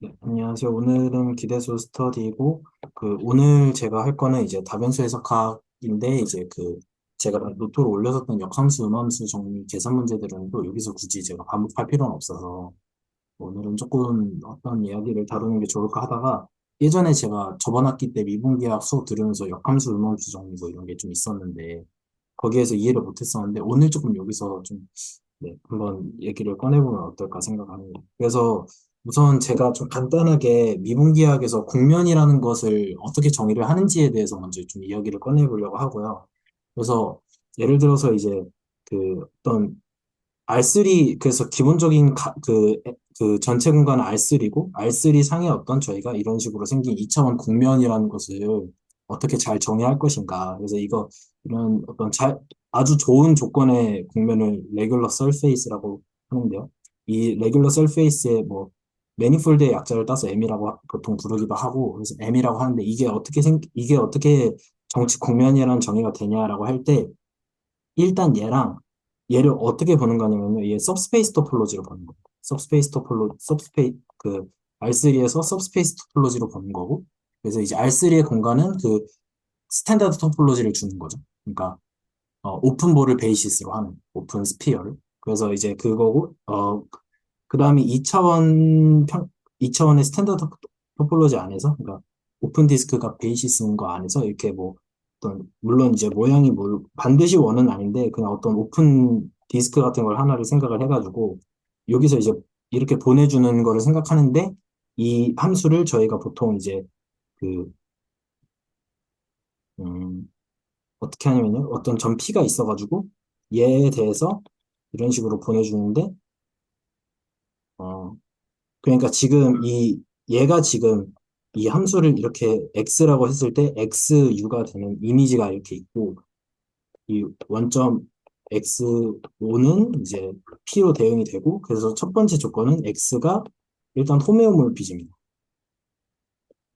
네, 안녕하세요. 오늘은 기대수 스터디고, 오늘 제가 할 거는 이제 다변수 해석학인데, 제가 노트로 올려뒀던 역함수, 음함수 정리 계산 문제들은 또 여기서 굳이 제가 반복할 필요는 없어서, 오늘은 조금 어떤 이야기를 다루는 게 좋을까 하다가, 예전에 제가 저번 학기 때 미분기하 수업 들으면서 역함수, 음함수 정리 뭐 이런 게 좀 있었는데, 거기에서 이해를 못했었는데, 오늘 조금 여기서 좀 네, 한번 얘기를 꺼내보면 어떨까 생각합니다. 그래서 우선 제가 좀 간단하게 미분기학에서 국면이라는 것을 어떻게 정의를 하는지에 대해서 먼저 좀 이야기를 꺼내보려고 하고요. 그래서 예를 들어서 이제 어떤 R3, 그래서 기본적인 그 전체 공간은 R3고, R3 상에 어떤 저희가 이런 식으로 생긴 2차원 국면이라는 것을 어떻게 잘 정의할 것인가. 그래서 이런 아주 좋은 조건의 국면을 레귤러 서페이스라고 하는데요. 이 레귤러 서페이스의 뭐, 매니폴드의 약자를 따서 M이라고 보통 부르기도 하고, 그래서 M이라고 하는데 이게 어떻게 정치 국면이라는 정의가 되냐라고 할 때, 일단 얘를 어떻게 보는 거냐면요. 얘 सब스페이스 토폴로지로 보는 거예요. R3에서 सब스페이스 토폴로지로 보는 거고, 그래서 이제 R3의 공간은 그 스탠다드 토폴로지를 주는 거죠. 그러니까, 오픈볼을 베이시스로 하는, 오픈 스피어를. 그래서 이제 그거고, 그 다음에 2차원의 스탠다드 토폴로지 안에서, 그러니까 오픈 디스크가 베이시스인 거 안에서 이렇게 뭐, 물론 이제 모양이 뭐, 반드시 원은 아닌데, 그냥 어떤 오픈 디스크 같은 걸 하나를 생각을 해가지고, 여기서 이제 이렇게 보내주는 거를 생각하는데, 이 함수를 저희가 보통 이제, 그, 음, 어떻게 하냐면요. 어떤 점 P가 있어가지고, 얘에 대해서 이런 식으로 보내주는데, 어, 그러니까 얘가 지금 이 함수를 이렇게 x라고 했을 때 xu가 되는 이미지가 이렇게 있고, 이 원점 x5는 이제 p로 대응이 되고, 그래서 첫 번째 조건은 x가 일단 호메오몰피즘이다.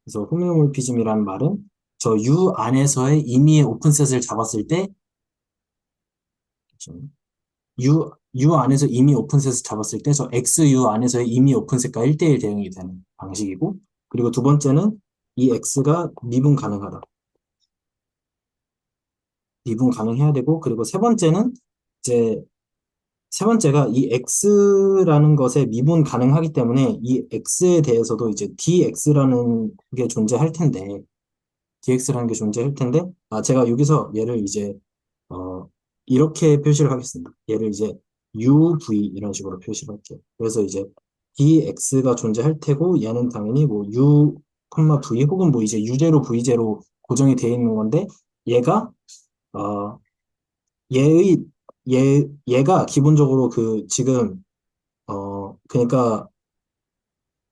그래서 호메오몰피즘이라는 말은 저 U 안에서의 임의의 오픈셋을 잡았을 때, U 안에서 이미 오픈셋을 잡았을 때 저 XU 안에서의 이미 오픈셋과 1대1 대응이 되는 방식이고, 그리고 두 번째는 이 X가 미분 가능하다. 미분 가능해야 되고, 그리고 이제 세 번째가 이 X라는 것에 미분 가능하기 때문에 이 X에 대해서도 이제 DX라는 게 존재할 텐데, 제가 여기서 얘를 이제 어, 이렇게 표시를 하겠습니다. 얘를 이제 UV 이런 식으로 표시를 할게요. 그래서 이제 dx가 존재할 테고 얘는 당연히 뭐 u, v 혹은 뭐 이제 u제로 v제로 고정이 되어 있는 건데 얘가 어, 얘의 얘가 기본적으로 그러니까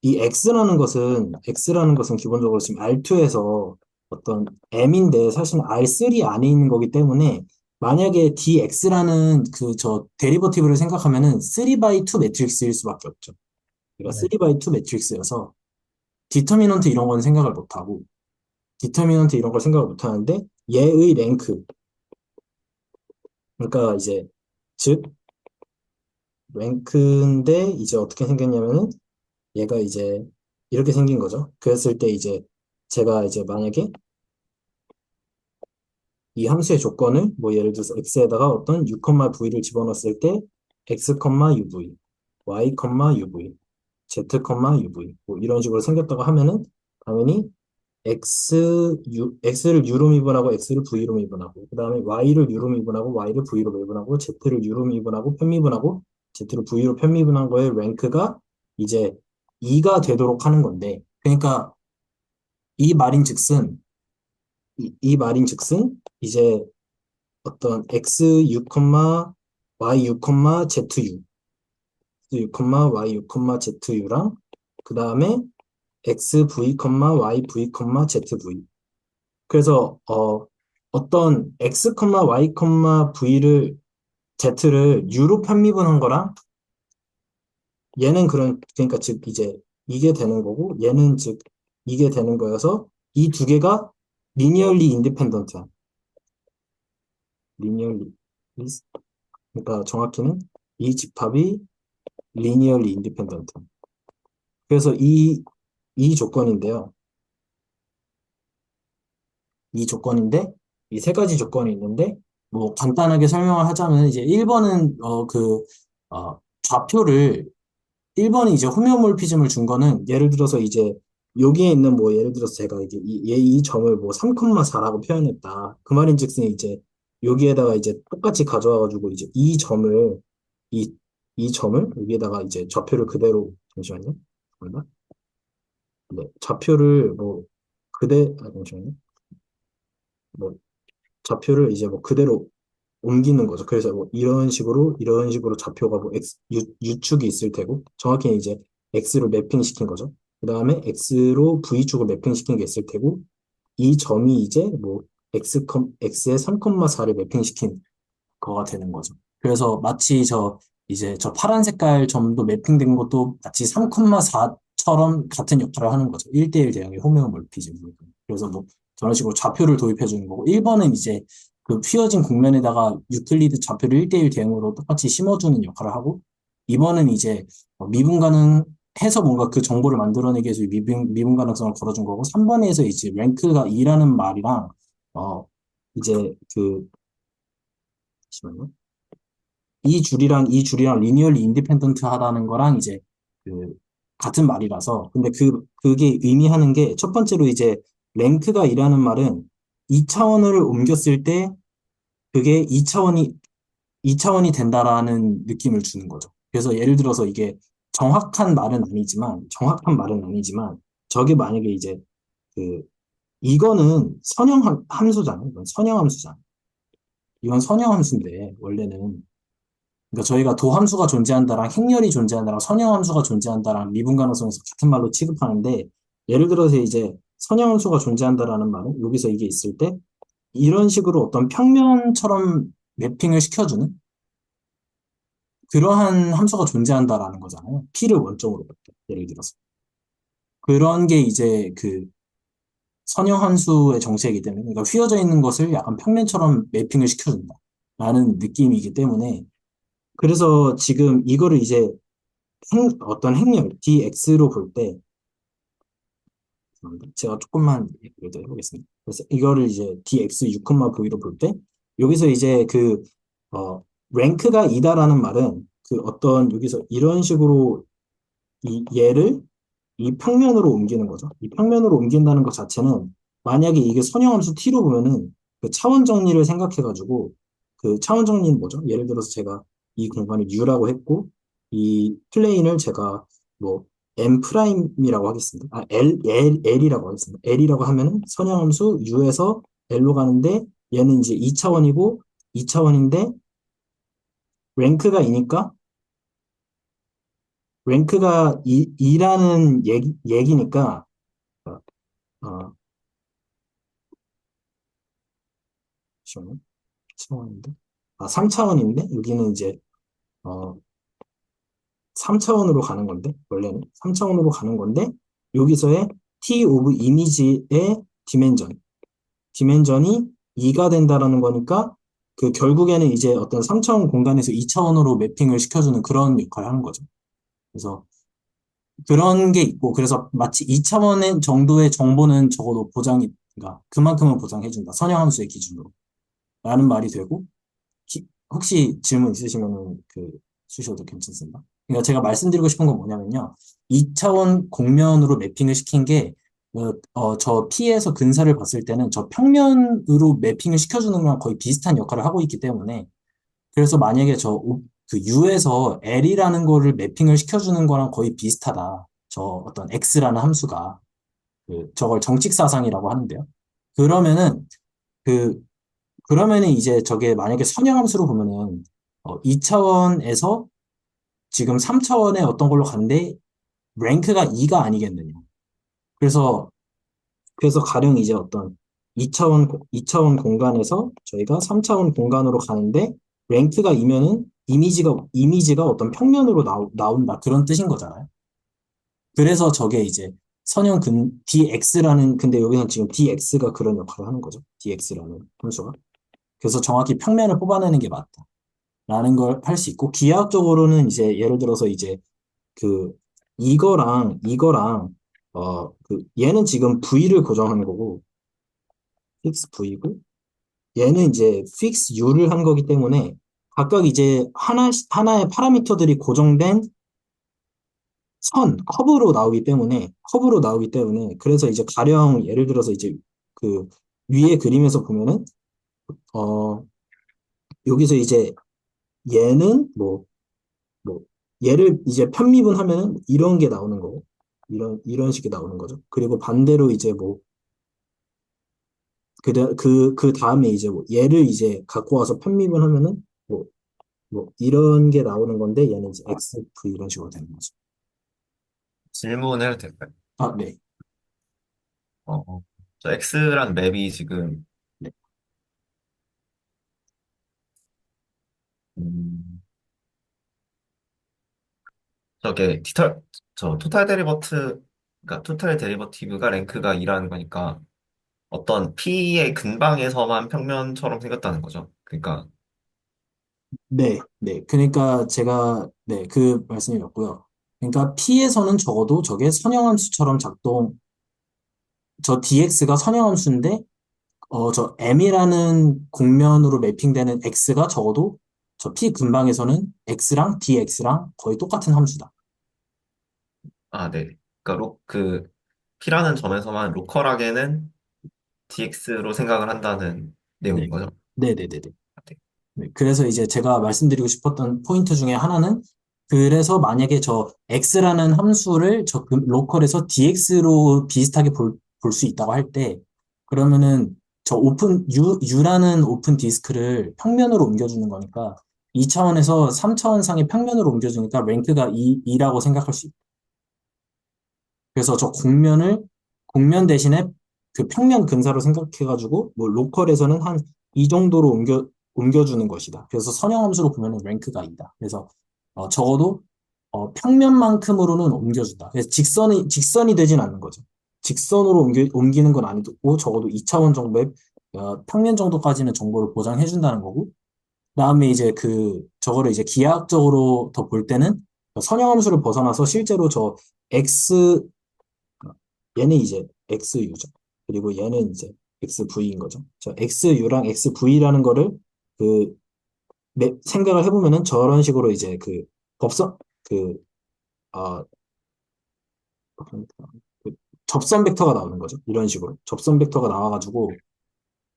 이 x라는 것은 기본적으로 지금 R2에서 어떤 m인데 사실은 R3 안에 있는 거기 때문에 만약에 dx라는 저 데리버티브를 생각하면은 3 by 2 매트릭스일 수밖에 없죠. 그러니까 네. 3 by 2 매트릭스여서 디터미넌트 이런 건 생각을 못 하고 디터미넌트 이런 걸 생각을 못 하는데 얘의 랭크, 그러니까 이제 즉 랭크인데 이제 어떻게 생겼냐면은 얘가 이제 이렇게 생긴 거죠. 그랬을 때 이제 제가 이제 만약에 이 함수의 조건을 뭐 예를 들어서 x에다가 어떤 u, v를 집어넣었을 때 x, uv, y, uv, z, uv 뭐 이런 식으로 생겼다고 하면은 당연히 x를 u로 미분하고 x를 v로 미분하고 그 다음에 y를 u로 미분하고 y를 v로 미분하고 z를 u로 미분하고 편미분하고 z를 v로 편미분한 거의 랭크가 이제 2가 되도록 하는 건데, 그러니까 이 말인즉슨 이 말인즉슨 이제 어떤 XU, YU, ZU, XU, YU, ZU랑 그 다음에 XV, YV, ZV. 그래서 어떤 X, Y, V를 Z를 U로 편미분한 거랑 얘는 그러니까 즉 이제 이게 되는 거고 얘는 즉 이게 되는 거여서 이 두 개가 리니얼리 인디펜던트한 리니얼리 그러니까 정확히는 이 집합이 linearly independent. 그래서 이 조건인데요. 이 조건인데, 이 세 가지 조건이 있는데, 뭐, 간단하게 설명을 하자면, 이제 1번은, 좌표를, 1번이 이제 호메오몰피즘을 준 거는, 예를 들어서 이제, 여기에 있는 뭐, 예를 들어서 제가 이제 이 점을 뭐, 3,4라고 표현했다. 그 말인 즉슨 이제, 여기에다가 이제 똑같이 가져와가지고, 이제 이, 이 점을 여기에다가 이제 좌표를 그대로, 잠시만요. 잠깐만. 네, 좌표를 뭐, 잠시만요. 뭐, 좌표를 이제 뭐 그대로 옮기는 거죠. 그래서 뭐 이런 식으로 좌표가 뭐 U축이 있을 테고, 정확히 이제 X로 매핑시킨 거죠. 그 다음에 X로 V축을 매핑시킨 게 있을 테고, 이 점이 이제 뭐 X의 3,4를 매핑시킨 거가 되는 거죠. 그래서 마치 이제 저 파란 색깔 점도 매핑된 것도 마치 3,4처럼 같은 역할을 하는 거죠. 1대1 대응의 호메오몰피즘. 그래서 뭐 저런 식으로 좌표를 도입해 주는 거고, 1번은 이제 그 휘어진 국면에다가 유클리드 좌표를 1대1 대응으로 똑같이 심어주는 역할을 하고, 2번은 이제 미분 가능해서 뭔가 그 정보를 만들어내기 위해서 미분 가능성을 걸어준 거고, 3번에서 이제 랭크가 2라는 말이랑 이제 잠시만요. 이 줄이랑 리니얼리 인디펜던트 하다는 거랑 이제 그 같은 말이라서. 근데 그게 의미하는 게 첫 번째로 이제 랭크가 이라는 말은 2차원을 옮겼을 때 그게 2차원이 된다라는 느낌을 주는 거죠. 그래서 예를 들어서 이게 정확한 말은 아니지만 저게 만약에 이제 그 이거는 선형 함수잖아요. 이건 선형 함수잖아요. 이건 선형 함수인데 원래는, 그러니까 저희가 도함수가 존재한다랑 행렬이 존재한다랑 선형함수가 존재한다랑 미분 가능성에서 같은 말로 취급하는데, 예를 들어서 이제 선형함수가 존재한다라는 말은 여기서 이게 있을 때 이런 식으로 어떤 평면처럼 매핑을 시켜주는 그러한 함수가 존재한다라는 거잖아요. P를 원점으로 볼 때, 예를 들어서. 그런 게 이제 그 선형함수의 정체이기 때문에, 그러니까 휘어져 있는 것을 약간 평면처럼 매핑을 시켜준다 라는 느낌이기 때문에, 그래서 지금 이거를 이제 어떤 행렬 dx로 볼 때, 제가 조금만 얘기를 더 해보겠습니다. 그래서 이거를 이제 dx 6,v로 볼 때, 여기서 이제 랭크가 이다라는 말은 그 어떤 여기서 이런 식으로 이 얘를 이 평면으로 옮기는 거죠. 이 평면으로 옮긴다는 것 자체는, 만약에 이게 선형함수 t로 보면은 그 차원 정리를 생각해가지고, 그 차원 정리는 뭐죠? 예를 들어서 제가 이 공간을 u라고 했고, 이 플레인을 제가 뭐 m 프라임이라고 하겠습니다. L이라고 하겠습니다. L이라고 하면은 선형함수 u에서 L로 가는데, 얘는 이제 2차원이고 2차원인데 랭크가 2니까, 랭크가 2라는 얘기니까, 어, 어, 잠시만요. 차원인데? 3차원인데, 여기는 이제, 어, 3차원으로 가는 건데, 원래는. 3차원으로 가는 건데, 여기서의 t 오브 이미지의 디멘전, 디멘전이 2가 된다라는 거니까, 그 결국에는 이제 어떤 3차원 공간에서 2차원으로 매핑을 시켜주는 그런 역할을 하는 거죠. 그래서 그런 게 있고, 그래서 마치 2차원의 정도의 정보는 적어도 그러니까 그만큼은 보장해준다. 선형함수의 기준으로. 라는 말이 되고, 혹시 질문 있으시면 주셔도 괜찮습니다. 그러니까 제가 말씀드리고 싶은 건 뭐냐면요. 2차원 공면으로 매핑을 시킨 게, 저 P에서 근사를 봤을 때는 저 평면으로 매핑을 시켜주는 거랑 거의 비슷한 역할을 하고 있기 때문에, 그래서 만약에 U에서 L이라는 거를 매핑을 시켜주는 거랑 거의 비슷하다. 저 어떤 X라는 함수가, 저걸 정직사상이라고 하는데요. 그러면은, 그 그러면은 이제 저게 만약에 선형함수로 보면은 2차원에서 지금 3차원의 어떤 걸로 갔는데 랭크가 2가 아니겠느냐. 그래서 가령 이제 어떤 2차원 공간에서 저희가 3차원 공간으로 가는데 랭크가 2면은 이미지가 어떤 평면으로 나온다. 그런 뜻인 거잖아요. 그래서 저게 이제 DX라는, 근데 여기는 지금 DX가 그런 역할을 하는 거죠. DX라는 함수가. 그래서 정확히 평면을 뽑아내는 게 맞다. 라는 걸 할 수 있고, 기하학적으로는 이제 예를 들어서 이제 그 이거랑 이거랑 얘는 지금 V를 고정하는 거고, fix V고, 얘는 이제 fix U를 한 거기 때문에 각각 이제 하나의 파라미터들이 고정된 커브로 나오기 때문에, 그래서 이제 가령 예를 들어서 이제 그 위에 그림에서 보면은, 어, 여기서 이제 얘는 뭐, 얘를 이제 편미분하면은 이런 게 나오는 거고, 이런 식이 나오는 거죠. 그리고 반대로 이제 그 다음에 이제 얘를 이제 갖고 와서 편미분하면은 이런 게 나오는 건데, 얘는 이제 XV 이런 식으로 되는 거죠. 질문해도 될까요? 아, 네. 저 X란 맵이 지금, 네. 음, 저게 토탈 그러니까 토탈 데리버티브가 랭크가 2라는 거니까 어떤 P의 근방에서만 평면처럼 생겼다는 거죠. 그러니까, 네, 네. 그러니까 제가, 네, 그 말씀이 맞고요. 그러니까 P에서는 적어도 저게 선형함수처럼 저 dx가 선형함수인데, 저 m이라는 곡면으로 매핑되는 x가 적어도 저 P 근방에서는 x랑 dx랑 거의 똑같은 함수다. 아, 네. 그러니까 P라는 점에서만 로컬하게는 DX로 생각을 한다는 네, 내용인 거죠. 네네네네. 아, 네. 네, 그래서 이제 제가 말씀드리고 싶었던 포인트 중에 하나는, 그래서 만약에 저 x라는 함수를 로컬에서 dx로 비슷하게 볼 수 있다고 할 때, 그러면은 저 u라는 오픈 디스크를 평면으로 옮겨주는 거니까 2차원에서 3차원상의 평면으로 옮겨주니까 랭크가 2라고 생각할 수 있다. 그래서 저 곡면 대신에 그 평면 근사로 생각해가지고, 로컬에서는 한 이 정도로 옮겨주는 것이다. 그래서 선형함수로 보면은 랭크가 2다. 그래서, 적어도, 평면만큼으로는 옮겨준다. 그래서 직선이 되진 않는 거죠. 직선으로 옮기는 건 아니고, 적어도 2차원 정도의, 평면 정도까지는 정보를 보장해준다는 거고, 그다음에 이제 저거를 이제 기하학적으로 더 볼 때는 선형함수를 벗어나서 실제로 저 x 얘는 이제 XU죠. 그리고 얘는 이제 XV인 거죠. 저 XU랑 XV라는 거를 그 생각을 해보면은 저런 식으로 이제 법선 그 어, 그 접선 벡터가 나오는 거죠. 이런 식으로 접선 벡터가 나와가지고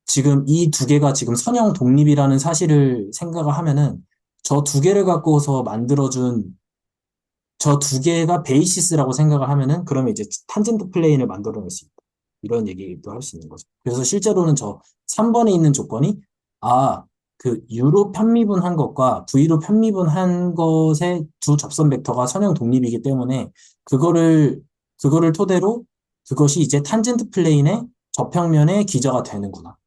지금 이 두 개가 지금 선형 독립이라는 사실을 생각을 하면은 저 두 개를 갖고서 만들어준 저 두 개가 베이시스라고 생각을 하면은 그러면 이제 탄젠트 플레인을 만들어낼 수 있다. 이런 얘기도 할 수 있는 거죠. 그래서 실제로는 저 3번에 있는 조건이 아, U로 편미분한 것과 V로 편미분한 것의 두 접선 벡터가 선형 독립이기 때문에 그거를 그거를 토대로 그것이 이제 탄젠트 플레인의 저평면의 기저가 되는구나.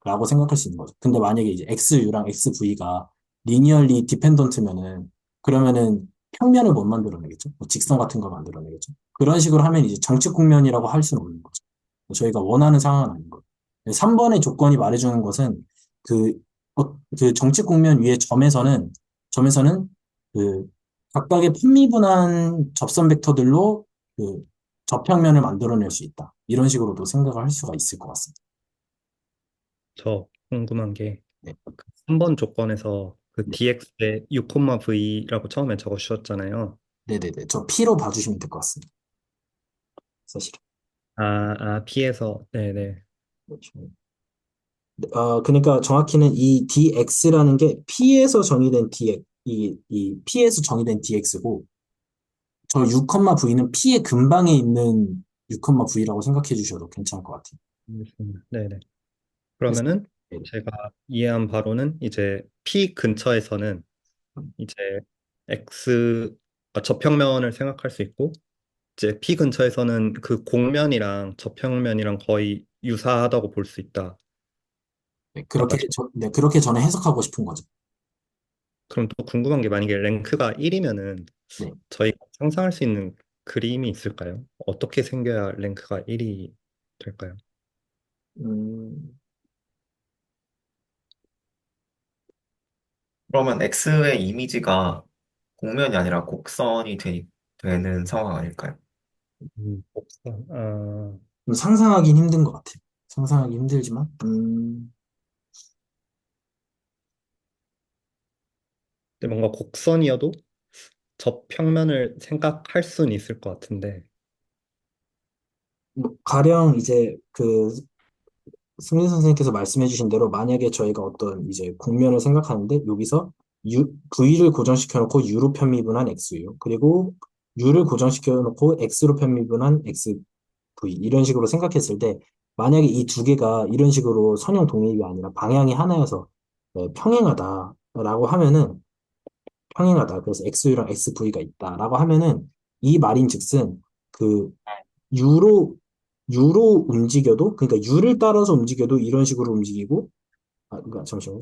라고 생각할 수 있는 거죠. 근데 만약에 이제 XU랑 XV가 리니얼리 디펜던트면은 그러면은 평면을 못 만들어내겠죠. 직선 같은 걸 만들어내겠죠. 그런 식으로 하면 이제 정측 국면이라고 할 수는 없는 거죠. 저희가 원하는 상황은 아닌 거예요. 3번의 조건이 말해주는 것은 그, 그 정측 국면 위의 점에서는 그 각각의 편미분한 접선 벡터들로 그 저평면을 만들어낼 수 있다. 이런 식으로도 생각을 할 수가 있을 것 같습니다. 저 궁금한 게 네. 3번 조건에서 그 네. dx에 6,v라고 처음에 적어주셨잖아요. 네네네. 저 P로 봐주시면 될 것 같습니다. 사실은. P에서, 네네. 그렇죠. 그러니까 정확히는 이 dx라는 게 P에서 정의된 이 P에서 정의된 dx고, 저 6,V는 P의 근방에 있는 6,V라고 생각해 주셔도 괜찮을 것 같아요. 알겠습니다. 네네. 그래서, 그러면은 네, 제가 이해한 바로는 이제 P 근처에서는 이제 X, 저평면을 생각할 수 있고, 이제 P 근처에서는 그 곡면이랑 저평면이랑 거의 유사하다고 볼 수 있다. 네, 맞죠? 그렇게 저는 해석하고 싶은 거죠. 그럼 또 궁금한 게 만약에 랭크가 1이면은 네. 저희가 상상할 수 있는 그림이 있을까요? 어떻게 생겨야 랭크가 1이 될까요? 음, 그러면 X의 이미지가 곡면이 아니라 되는 상황 아닐까요? 복선. 좀 상상하긴 힘든 것 같아요. 상상하기 힘들지만, 근데 뭔가 곡선이어도 저평면을 생각할 수는 있을 것 같은데. 뭐 가령 이제 그 승민 선생님께서 말씀해주신 대로 만약에 저희가 어떤 이제 국면을 생각하는데 여기서 V를 고정시켜 놓고 U로 편미분한 XU 그리고 U를 고정시켜 놓고 X로 편미분한 XV 이런 식으로 생각했을 때 만약에 이 두 개가 이런 식으로 선형 동일이 아니라 방향이 하나여서 평행하다라고 하면은 평행하다. 그래서 XU랑 XV가 있다라고 하면은 이 말인즉슨 그 U로 U로 움직여도 그러니까 U를 따라서 움직여도 이런 식으로 움직이고 그러니까 잠시만요.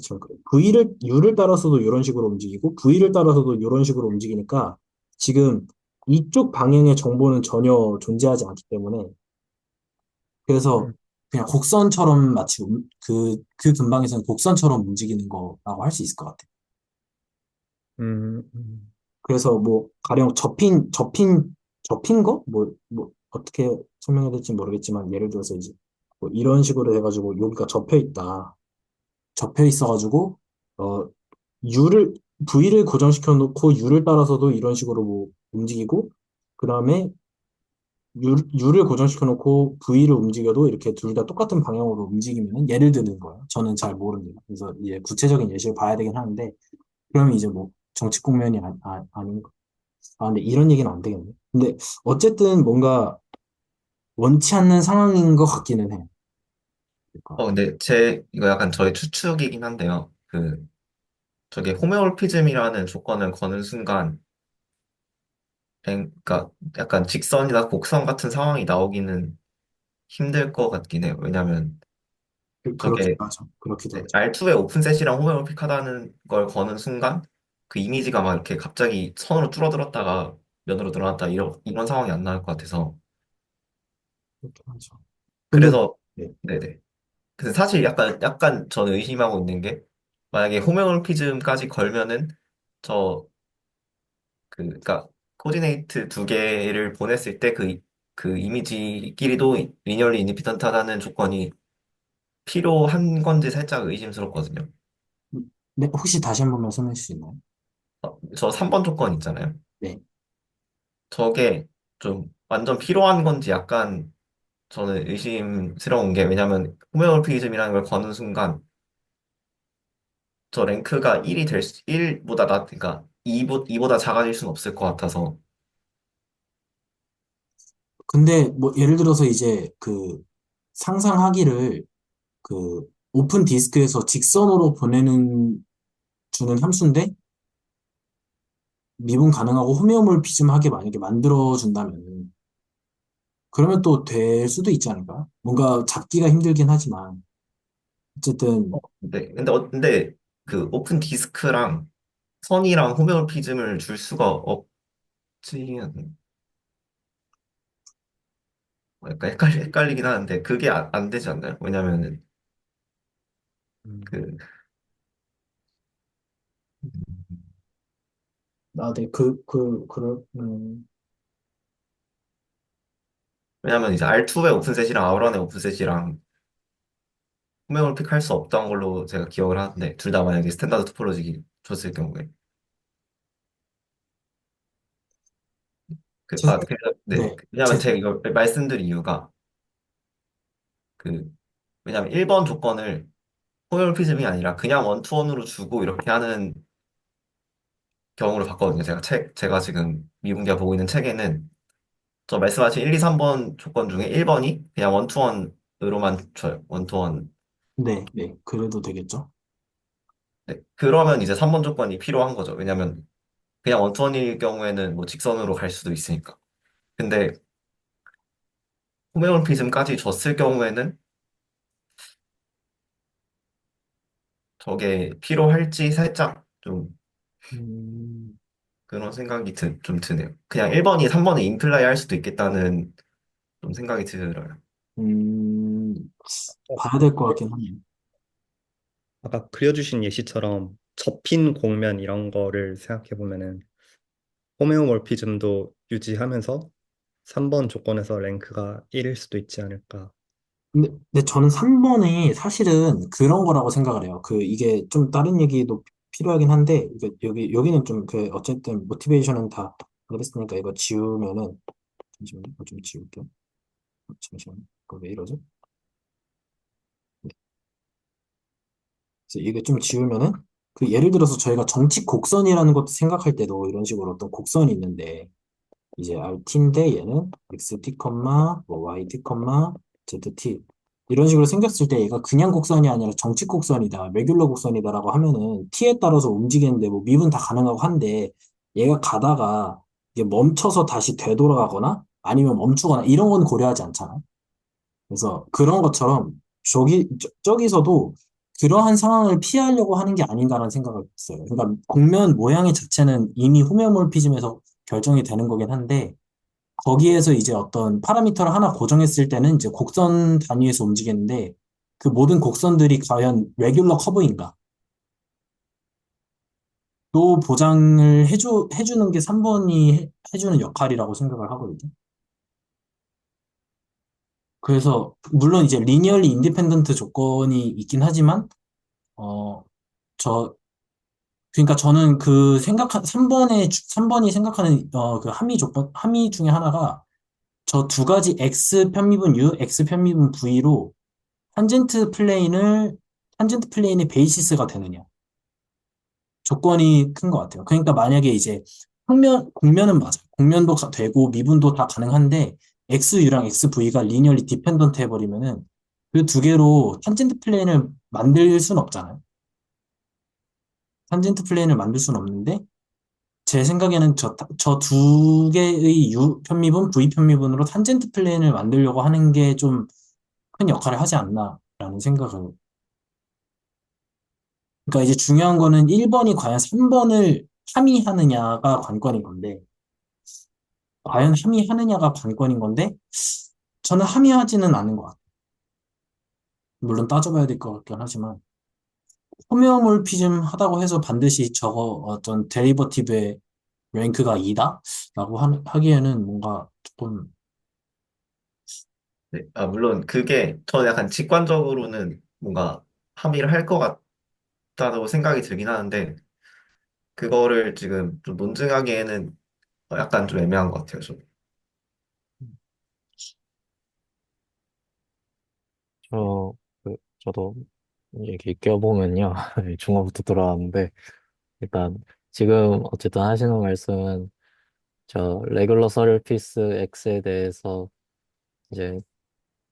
V를 U를 따라서도 이런 식으로 움직이고 V를 따라서도 이런 식으로 움직이니까 지금 이쪽 방향의 정보는 전혀 존재하지 않기 때문에 그래서 음, 그냥 곡선처럼 마치 그 근방에서는 곡선처럼 움직이는 거라고 할 수 있을 것 같아요. 음, 음, 그래서 뭐 가령 접힌 거? 뭐 어떻게 설명해야 될지 모르겠지만 예를 들어서 이제 뭐 이런 식으로 해가지고 여기가 접혀 있어가지고 어 U를 V를 고정시켜 놓고 U를 따라서도 이런 식으로 뭐 움직이고 그 다음에 U를 고정시켜 놓고 V를 움직여도 이렇게 둘 다 똑같은 방향으로 움직이면 예를 드는 거예요. 저는 잘 모릅니다. 그래서 이제 구체적인 예시를 봐야 되긴 하는데 그러면 이제 뭐 정치 국면이 아닌 근데 이런 얘기는 안 되겠네. 근데 어쨌든 뭔가 원치 않는 상황인 것 같기는 해요. 그러니까 근데 이거 약간 저의 추측이긴 한데요. 저게 호메올피즘이라는 조건을 거는 순간, 그러니까 약간 직선이나 곡선 같은 상황이 나오기는 힘들 것 같긴 해요. 왜냐면 그렇기도 저게 하죠. 그렇기도 하죠. R2의 오픈셋이랑 호메오픽하다는 걸 거는 순간 그 이미지가 막 이렇게 갑자기 선으로 줄어들었다가 면으로 늘어났다 이런 상황이 안 나올 것 같아서 그렇긴 하죠. 근데 그래서 네, 네네. 근데 사실 약간 저는 의심하고 있는 게 만약에 호메오피즘까지 걸면은 저 그니까 코디네이트 두 개를 보냈을 때 그 이미지끼리도 리니얼리 인디펜던트하다는 조건이 필요한 건지 살짝 의심스럽거든요. 네, 혹시 다시 한 번만 설명해 주실 수 있나요? 저 3번 조건 있잖아요. 네. 저게 좀 완전 필요한 건지 약간 저는 의심스러운 게 왜냐면 호메오피즘이라는 걸 거는 순간 저 랭크가 1보다 그러니까 2보다 작아질 수는 없을 것 같아서 근데 뭐 예를 들어서 이제 그 상상하기를 그 오픈 디스크에서 직선으로 보내는 주는 함수인데 미분 가능하고 호메오몰피즘하게 만약에 만들어 준다면 그러면 또 될 수도 있지 않을까? 뭔가 잡기가 힘들긴 하지만 어쨌든 근데 그 오픈 디스크랑 선이랑 호메오피즘을 줄 수가 없지 약간 헷갈리긴 하는데 그게 안 되지 않나요? 왜냐면은 음, 그 네, 왜냐면 이제 R2의 오픈셋이랑 아우런의 오픈셋이랑 호메오픽 할 수 없던 걸로 제가 기억을 하는데 둘 다 만약에 스탠다드 토포로지 줬을 경우에 제 생각, 그래서 네 네, 왜냐면 제가 이걸 말씀드린 이유가 그 왜냐면 1번 조건을 호메오피즘이 아니라 그냥 원투원으로 주고 이렇게 하는 경우를 봤거든요. 제가 지금 미분기가 보고 있는 책에는 저 말씀하신 1, 2, 3번 조건 중에 1번이 그냥 원투원으로만 줘요. 원투원. 네, 그래도 되겠죠? 네. 그러면 이제 3번 조건이 필요한 거죠. 왜냐면 그냥 원투원일 경우에는 뭐 직선으로 갈 수도 있으니까. 근데 호메올피즘까지 줬을 경우에는 저게 필요할지 살짝 좀 음, 그런 생각이 좀 드네요. 그냥 1번이 3번에 임플라이 할 수도 있겠다는 좀 생각이 들어요. 음, 봐야 될 것 같긴 하네요. 아까 그려주신 예시처럼 접힌 곡면 이런 거를 생각해 보면은 호메오몰피즘도 유지하면서 3번 조건에서 랭크가 1일 수도 있지 않을까. 근데 저는 3번이 사실은 그런 거라고 생각을 해요. 이게 좀 다른 얘기도 필요하긴 한데, 여기는 좀 어쨌든 모티베이션은 다 그랬으니까 이거 지우면은, 잠시만요. 이거 좀 지울게요. 잠시만요. 이거 왜 이러지? 네. 그래서 이게 좀 지우면은, 예를 들어서 저희가 정치 곡선이라는 것도 생각할 때도 이런 식으로 어떤 곡선이 있는데, 이제 RT인데 얘는 XT, 뭐 YT, ZT 이런 식으로 생겼을 때 얘가 그냥 곡선이 아니라 정칙 곡선이다, 레귤러 곡선이다라고 하면은 T에 따라서 움직이는데 뭐 미분 다 가능하고 한데 얘가 가다가 이게 멈춰서 다시 되돌아가거나 아니면 멈추거나 이런 건 고려하지 않잖아. 그래서 그런 것처럼 저기서도 그러한 상황을 피하려고 하는 게 아닌가라는 생각을 했어요. 그러니까 곡면 모양의 자체는 이미 호메오몰피즘에서 결정이 되는 거긴 한데 거기에서 이제 어떤 파라미터를 하나 고정했을 때는 이제 곡선 단위에서 움직이는데 그 모든 곡선들이 과연 레귤러 커브인가? 또 보장을 해주는 게 3번이 해주는 역할이라고 생각을 하거든요. 그래서 물론 이제 리니얼리 인디펜던트 조건이 있긴 하지만 어, 저 그러니까 저는 3번이 생각하는 그 함의 중에 하나가 저 두 가지 x 편미분 u, x 편미분 v로 탄젠트 플레인을 탄젠트 플레인의 베이시스가 되느냐 조건이 큰 것 같아요. 그러니까 만약에 이제 곡면은 맞아요. 곡면도 되고 미분도 다 가능한데 XU랑 XV가 리니얼리 디펜던트 해버리면은 그 두 개로 탄젠트 플레인을 만들 수는 없잖아요. 탄젠트 플레인을 만들 수는 없는데 제 생각에는 저 두 개의 U 편미분, V 편미분으로 탄젠트 플레인을 만들려고 하는 게 좀 큰 역할을 하지 않나라는 생각을. 그러니까 이제 중요한 거는 1번이 과연 3번을 함의하느냐가 관건인 건데, 과연 함의하느냐가 관건인 건데, 저는 함의하지는 않은 것 같아요. 물론 따져봐야 될 것 같긴 하지만, 호메오몰피즘 하다고 해서 반드시 저거 어떤 데리버티브의 랭크가 2다? 라고 하기에는 뭔가 조금, 네. 아, 물론 그게 저 약간 직관적으로는 뭔가 합의를 할 것 같다고 생각이 들긴 하는데 그거를 지금 좀 논증하기에는 약간 좀 애매한 것 같아요. 좀. 저도 얘기 껴보면요. 중간부터 돌아왔는데, 일단, 지금 어쨌든 하시는 말씀은, 레귤러 서리피스 X에 대해서, 이제,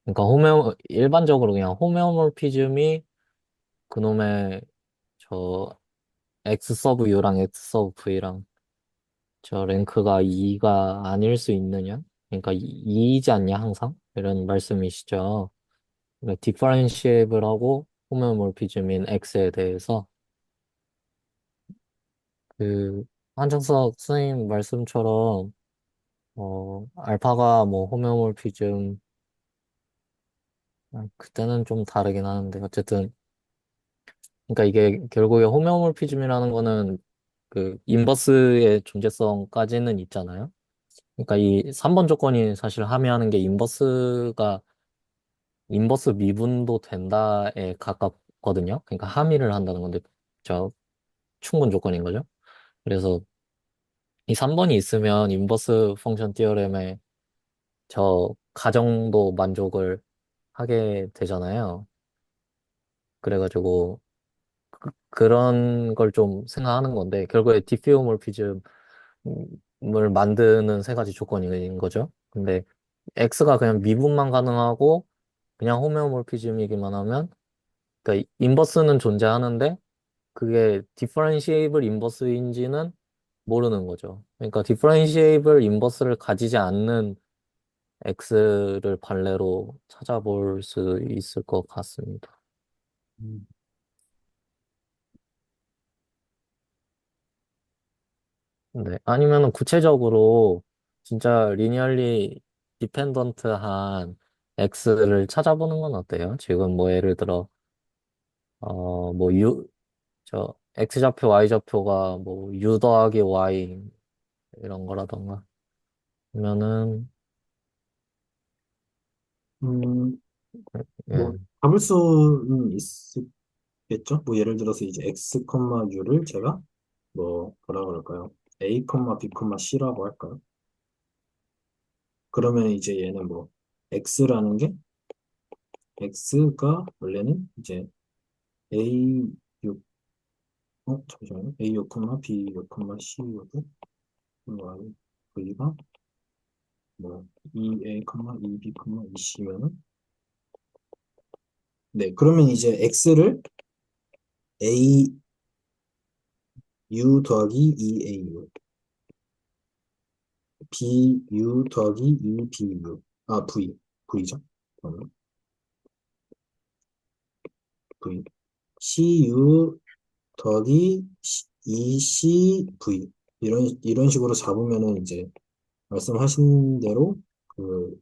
그러니까 일반적으로 그냥 호메오몰피즘이 그놈의 저 X 서브 U랑 X 서브 V랑 저 랭크가 2가 아닐 수 있느냐? 그러니까 2이지 않냐, 항상? 이런 말씀이시죠. 그러니까 디퍼런시에이블 하고 호메오몰피즘인 X에 대해서 그 한정석 선생님 말씀처럼 알파가 뭐 호메오몰피즘 그때는 좀 다르긴 하는데 어쨌든 그러니까 이게 결국에 호메오몰피즘이라는 거는 그 인버스의 존재성까지는 있잖아요. 그러니까 이 3번 조건이 사실 함의하는 게 인버스 미분도 된다에 가깝거든요. 그러니까 함의를 한다는 건데 저 충분 조건인 거죠. 그래서 이 3번이 있으면 인버스 펑션 티어렘에 저 가정도 만족을 하게 되잖아요. 그래가지고 그런 걸 좀 생각하는 건데 결국에 디피오몰피즘을 만드는 세 가지 조건인 거죠. 근데 X가 그냥 미분만 가능하고 그냥 호메오몰피즘이기만 하면 그러니까 인버스는 존재하는데 그게 디퍼런시에이블 인버스인지는 모르는 거죠. 그러니까 디퍼런시에이블 인버스를 가지지 않는 X를 판례로 찾아볼 수 있을 것 같습니다. 음, 네. 아니면은 구체적으로 진짜 리니얼리 디펜던트한 X를 찾아보는 건 어때요? 지금 뭐 예를 들어 뭐 X좌표, Y좌표가 뭐 U 더하기 Y 이런 거라던가 그러면은 음, 뭐, 예. 잡을 수는 있겠죠? 뭐, 예를 들어서 이제 U를 제가 뭐라 그럴까요? A, B, C라고 할까요? 그러면 이제 얘는 뭐, X라는 게, X가 원래는 이제 A6, 잠시만요. A6, B6, C6, Y, V가 뭐, EA, EB, EC면은, 네, 그러면 이제 X를 AU 더하기 EAU, BU 더하기 EBU, V죠. 그러면 V, CU 더하기 ECV, 이런 식으로 잡으면은 이제, 말씀하신 대로, 그,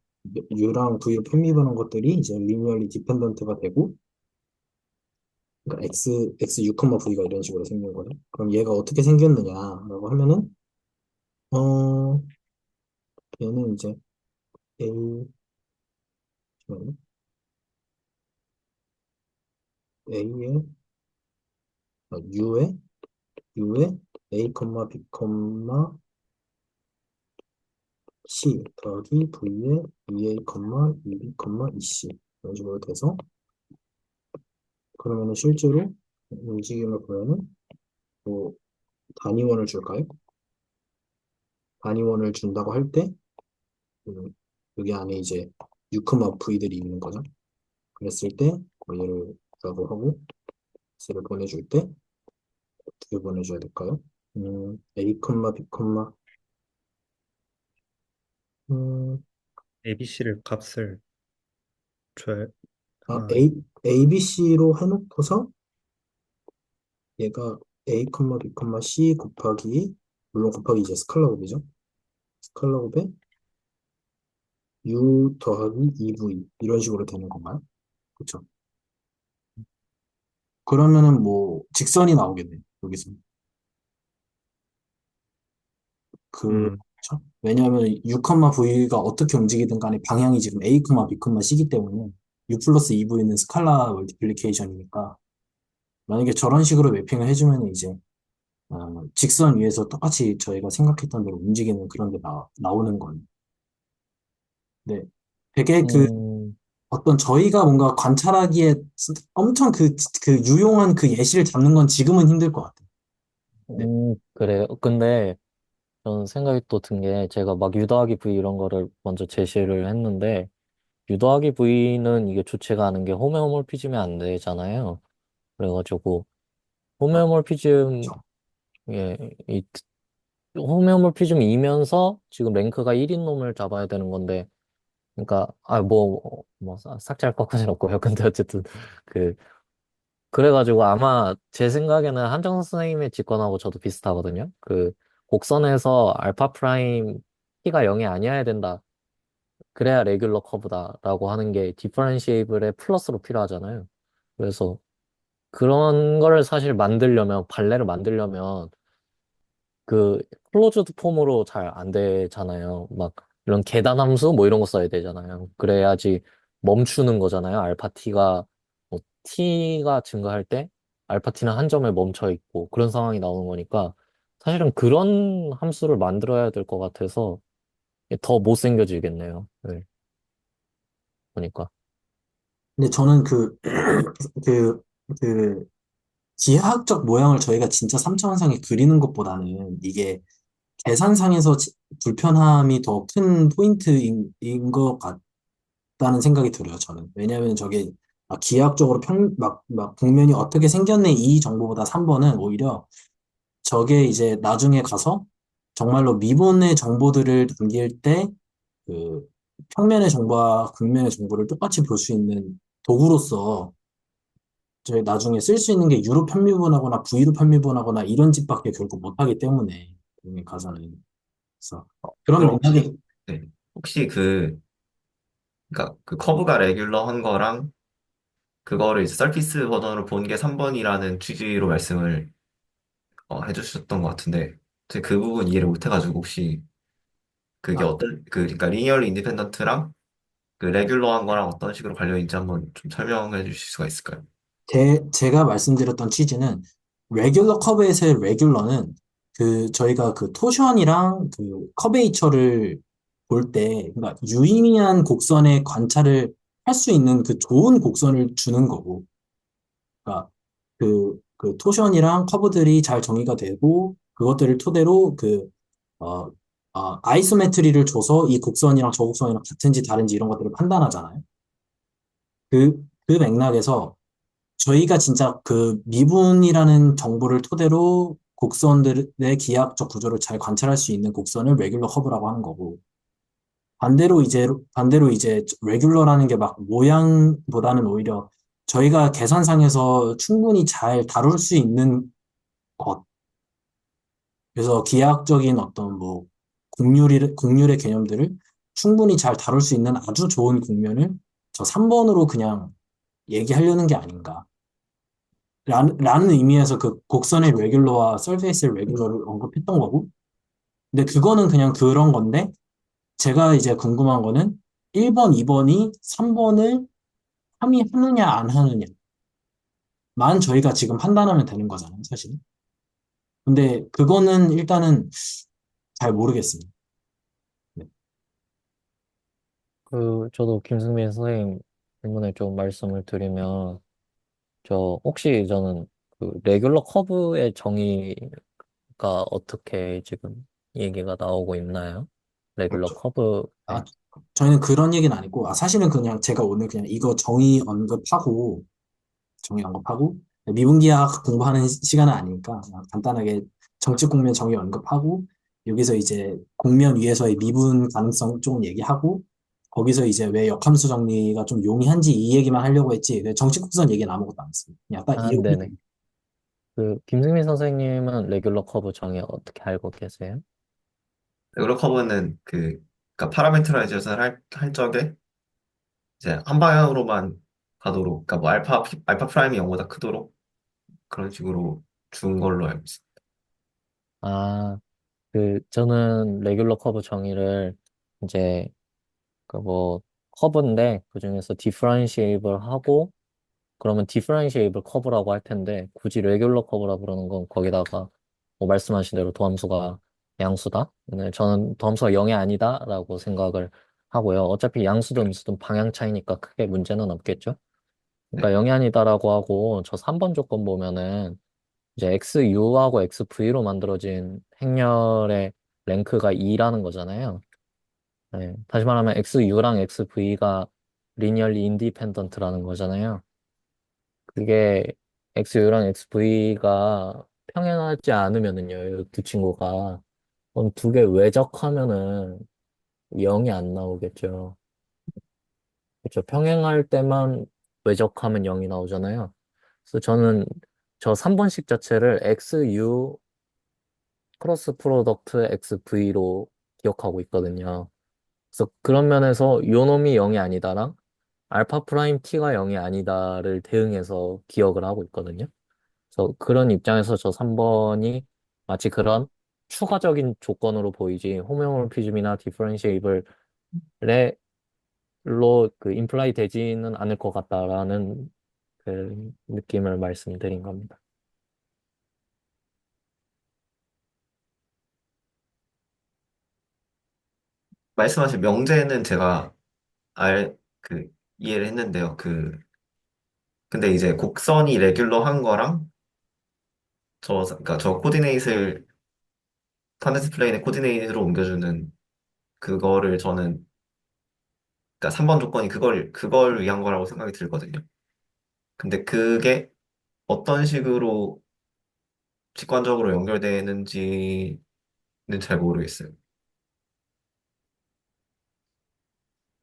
U랑 V로 편미분한 것들이 이제 리니얼리 디펜던트가 되고, 그러니까 X6, V가 이런 식으로 생긴 거죠. 그럼 얘가 어떻게 생겼느냐라고 하면은, 어, 얘는 이제 A, 잠깐만요. A에, U에 A, B, C 더하기 V에 EA, EB, EC 이런 식으로 돼서, 그러면은 실제로 움직임을 보면은 뭐 단위원을 줄까요? 단위원을 준다고 할 때, 여기 안에 이제 6, V들이 있는 거죠. 그랬을 때, 뭐 얘를 라고 하고, X를 보내줄 때, 어떻게 보내줘야 될까요? A, B, 음, ABC를 값을 줘야 하나. B, C로 해놓고서 얘가 A, B, C 곱하기, 물론 곱하기 이제 스칼라곱이죠. 스칼라곱에 U 더하기 2V 이런 식으로 되는 건가요? 그렇죠. 그러면은 뭐 직선이 나오겠네요. 여기서. 음, 그렇죠. 왜냐하면 U, V가 어떻게 움직이든 간에 방향이 지금 A, B, C이기 때문에 U 플러스 2V는 스칼라 멀티플리케이션이니까, 만약에 저런 식으로 매핑을 해주면 이제 직선 위에서 똑같이 저희가 생각했던 대로 움직이는 그런 게 나오는 거예요. 네. 되게 음, 어떤 저희가 뭔가 관찰하기에 엄청 유용한 그 예시를 잡는 건 지금은 힘들 것 같아요. 네. 그래요. 근데 저는 생각이 또 든 게 제가 막 U 더하기 V 이런 거를 먼저 제시를 했는데 U 더하기 V는 이게 주체가 아는 게 호메오몰피즘이 안 되잖아요. 그래가지고 호메오몰피즘 그렇죠. 예, 이 호메오몰피즘이면서 지금 랭크가 1인 놈을 잡아야 되는 건데 그러니까 뭐 삭제할 것까지는 없고요. 근데 어쨌든 그 그래가지고 아마 제 생각에는 한정 선생님의 직관하고 저도 비슷하거든요. 그 곡선에서 알파 프라임 T가 0이 아니어야 된다. 그래야 레귤러 커브다라고 하는 게 디퍼런시에이블의 플러스로 필요하잖아요. 그래서 그런 거를 사실 만들려면 발레를 만들려면 그 클로즈드 폼으로 잘 안 되잖아요. 막 이런 계단 함수 뭐 이런 거 써야 되잖아요. 그래야지 멈추는 거잖아요. 알파 t가 뭐 t가 증가할 때 알파 t는 한 점에 멈춰 있고 그런 상황이 나오는 거니까 사실은 그런 함수를 만들어야 될 것 같아서 더 못생겨지겠네요. 네, 보니까. 근데 저는 그, 그, 기하학적 모양을 저희가 진짜 3차원상에 그리는 것보다는 이게 계산상에서 불편함이 더 큰 포인트인 것 같다는 생각이 들어요, 저는. 왜냐하면 저게 기하학적으로 국면이 어떻게 생겼네 이 정보보다 3번은 오히려 저게 이제 나중에 가서 정말로 미분의 정보들을 남길 때 그 평면의 정보와 극면의 정보를 똑같이 볼 수 있는 도구로서 저희 나중에 쓸 수 있는 게 유로 편미분하거나 V로 편미분하거나 이런 짓밖에 결국 못하기 때문에 여기 가서는. 그래서 그런 그럼 맥락이. 혹시, 네. 혹시 그러니까 그 커브가 레귤러한 거랑 그거를 이제 서키스 버전으로 본 게 3번이라는 취지로 말씀을 해주셨던 것 같은데 제가 그 부분 이해를 못해가지고 혹시 그게 아, 그러니까 리니얼리 인디펜던트랑 그 레귤러한 거랑 어떤 식으로 관련이 있는지 한번 좀 설명해 주실 수가 있을까요? 제가 말씀드렸던 취지는 레귤러 커브에서의 레귤러는 그 저희가 그 토션이랑 그 커베이처를 볼 때 그러니까 유의미한 곡선의 관찰을 할 수 있는 그 좋은 곡선을 주는 거고 그러니까 그 토션이랑 커브들이 잘 정의가 되고 그것들을 토대로 아이소메트리를 줘서 이 곡선이랑 저 곡선이랑 같은지 다른지 이런 것들을 판단하잖아요. 그 맥락에서 저희가 진짜 그 미분이라는 정보를 토대로 곡선들의 기하학적 구조를 잘 관찰할 수 있는 곡선을 레귤러 커브라고 하는 거고 반대로 이제 레귤러라는 게 막 모양보다는 오히려 저희가 계산상에서 충분히 잘 다룰 수 있는 것 그래서 기하학적인 어떤 뭐 곡률의 개념들을 충분히 잘 다룰 수 있는 아주 좋은 국면을 저 3번으로 그냥 얘기하려는 게 아닌가. 라는 의미에서 그 곡선의 레귤러와 서페이스의 레귤러를 언급했던 거고. 근데 그거는 그냥 그런 건데, 제가 이제 궁금한 거는 1번, 2번이 3번을 함의하느냐, 안 하느냐만 저희가 지금 판단하면 되는 거잖아요, 사실. 근데 그거는 일단은 잘 모르겠습니다. 네. 저도 김승민 선생님 질문에 좀 말씀을 드리면, 혹시 저는 그 레귤러 커브의 정의가 어떻게 지금 얘기가 나오고 있나요? 레귤러 커브, 아, 네. 저희는 그런 얘기는 아니고, 사실은 그냥 제가 오늘 그냥 이거 정의 언급하고, 미분기학 공부하는 시간은 아니니까, 그냥 간단하게 정치 국면 정의 언급하고, 여기서 이제 국면 위에서의 미분 가능성 조금 얘기하고, 거기서 이제 왜 역함수 정리가 좀 용이한지 이 얘기만 하려고 했지, 정치 국선 얘기는 아무것도 안 했습니다. 그냥 딱 아, 이 네네. 김승민 선생님은 레귤러 커브 정의 어떻게 알고 계세요? 레귤러 커브는 그러니까 파라메트라이제이션을 할 적에 이제 한 방향으로만 가도록, 그러니까 뭐 알파 프라임이 0보다 크도록 그런 식으로 준 걸로 알고 있습니다. 아, 저는 레귤러 커브 정의를 이제 커브인데 그중에서 디퍼런시에이블 하고 그러면 디퍼런시에이블 커브라고 할 텐데 굳이 레귤러 커브라 그러는 건 거기다가 뭐 말씀하신 대로 도함수가 양수다. 네, 저는 도함수가 0이 아니다라고 생각을 하고요. 어차피 양수든 음수든 방향 차이니까 크게 문제는 없겠죠. 네. 그러니까 0이 아니다라고 하고 저 3번 조건 보면은 이제 XU하고 XV로 만들어진 행렬의 랭크가 2라는 거잖아요. 네, 다시 말하면 XU랑 XV가 리니얼리 인디펜던트라는 거잖아요. 그게 XU랑 XV가 평행하지 않으면은요, 이 두 친구가 그럼 두 개 외적하면은 0이 안 나오겠죠. 그렇죠. 평행할 때만 외적하면 0이 나오잖아요. 그래서 저는 저 3번식 자체를 XU 크로스 프로덕트 XV로 기억하고 있거든요. 그래서 그런 면에서 요 놈이 0이 아니다랑 알파 프라임 t가 0이 아니다를 대응해서 기억을 하고 있거든요. 그래서 그런 입장에서 저 3번이 마치 그런 추가적인 조건으로 보이지 호메오모피즘이나 디퍼런시에이블로 그 임플라이 되지는 않을 것 같다라는 그 느낌을 말씀드린 겁니다. 말씀하신 명제는 제가 이해를 했는데요. 근데 이제 곡선이 레귤러한 거랑 그러니까 저 코디네이트를 타겟 플레인의 코디네이트로 옮겨주는 그거를 저는, 그러니까 3번 조건이 그걸 위한 거라고 생각이 들거든요. 근데 그게 어떤 식으로 직관적으로 연결되는지는 잘 모르겠어요.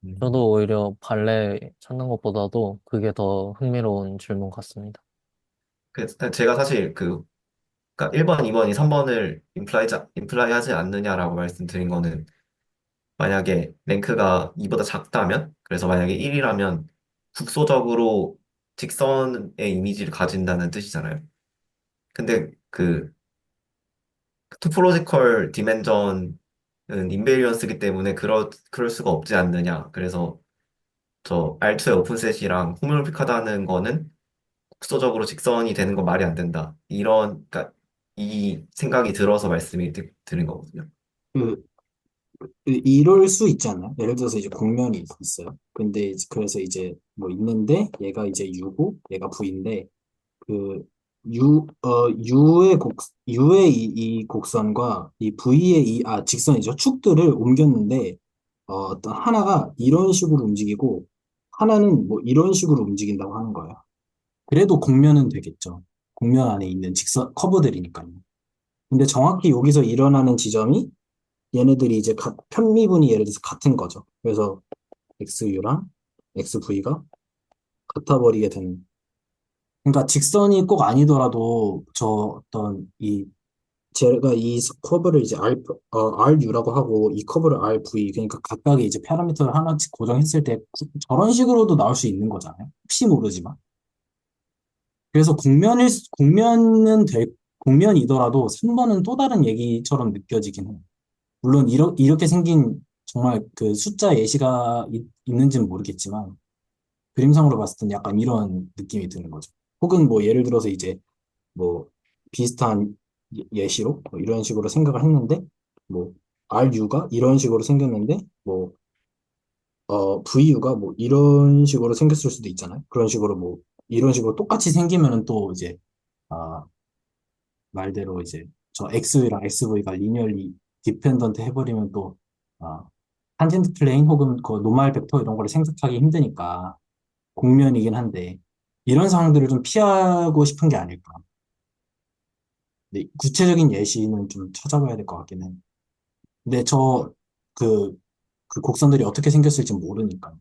음. 저도 오히려 발레 찾는 것보다도 그게 더 흥미로운 질문 같습니다. 그래서 제가 사실 그러니까 1번, 2번이 3번을 임플라이 하지 않느냐라고 말씀드린 거는, 만약에 랭크가 2보다 작다면, 그래서 만약에 1이라면 국소적으로 직선의 이미지를 가진다는 뜻이잖아요. 근데 토포로지컬 디멘전은 인베리언스이기 때문에 그럴 수가 없지 않느냐. 그래서 저 R2의 오픈셋이랑 호모몰픽하다는 거는 국소적으로 직선이 되는 건 말이 안 된다. 그러니까 이 생각이 들어서 말씀이 드린 거거든요. 그, 이럴 수 있잖아요. 예를 들어서 이제 국면이 있어요. 근데 그래서 이제 뭐 있는데 얘가 이제 U고 얘가 V인데 그 U의 이 곡선과 이 V의 직선이죠. 축들을 옮겼는데, 어떤 하나가 이런 식으로 움직이고, 하나는 뭐 이런 식으로 움직인다고 하는 거예요. 그래도 곡면은 되겠죠. 곡면 안에 있는 커브들이니까요. 근데 정확히 여기서 일어나는 지점이 얘네들이 이제 편미분이 예를 들어서 같은 거죠. 그래서 XU랑 XV가 같아 버리게 되는. 그러니까 직선이 꼭 아니더라도 제가 이 커브를 이제 RU라고 하고 이 커브를 RV, 그러니까 각각의 이제 파라미터를 하나씩 고정했을 때 저런 식으로도 나올 수 있는 거잖아요. 혹시 모르지만. 그래서 국면이더라도 3번은 또 다른 얘기처럼 느껴지긴 해요. 물론 이렇게 생긴 정말 그 숫자 예시가 있는지는 모르겠지만 그림상으로 봤을 땐 약간 이런 느낌이 드는 거죠. 혹은 뭐 예를 들어서 이제 뭐 비슷한 예시로 뭐 이런 식으로 생각을 했는데 뭐 RU가 이런 식으로 생겼는데 뭐 VU가 뭐 이런 식으로 생겼을 수도 있잖아요. 그런 식으로 뭐 이런 식으로 똑같이 생기면은 또 이제 아 말대로 이제 저 X랑 XV가 리니얼리 디펜던트 해버리면 또 아, 탄젠트 플레인 혹은 그 노멀 벡터 이런 거를 생각하기 힘드니까 공면이긴 한데 이런 상황들을 좀 피하고 싶은 게 아닐까. 근데 구체적인 예시는 좀 찾아봐야 될 것 같긴 해. 근데 그, 그 곡선들이 어떻게 생겼을지 모르니까.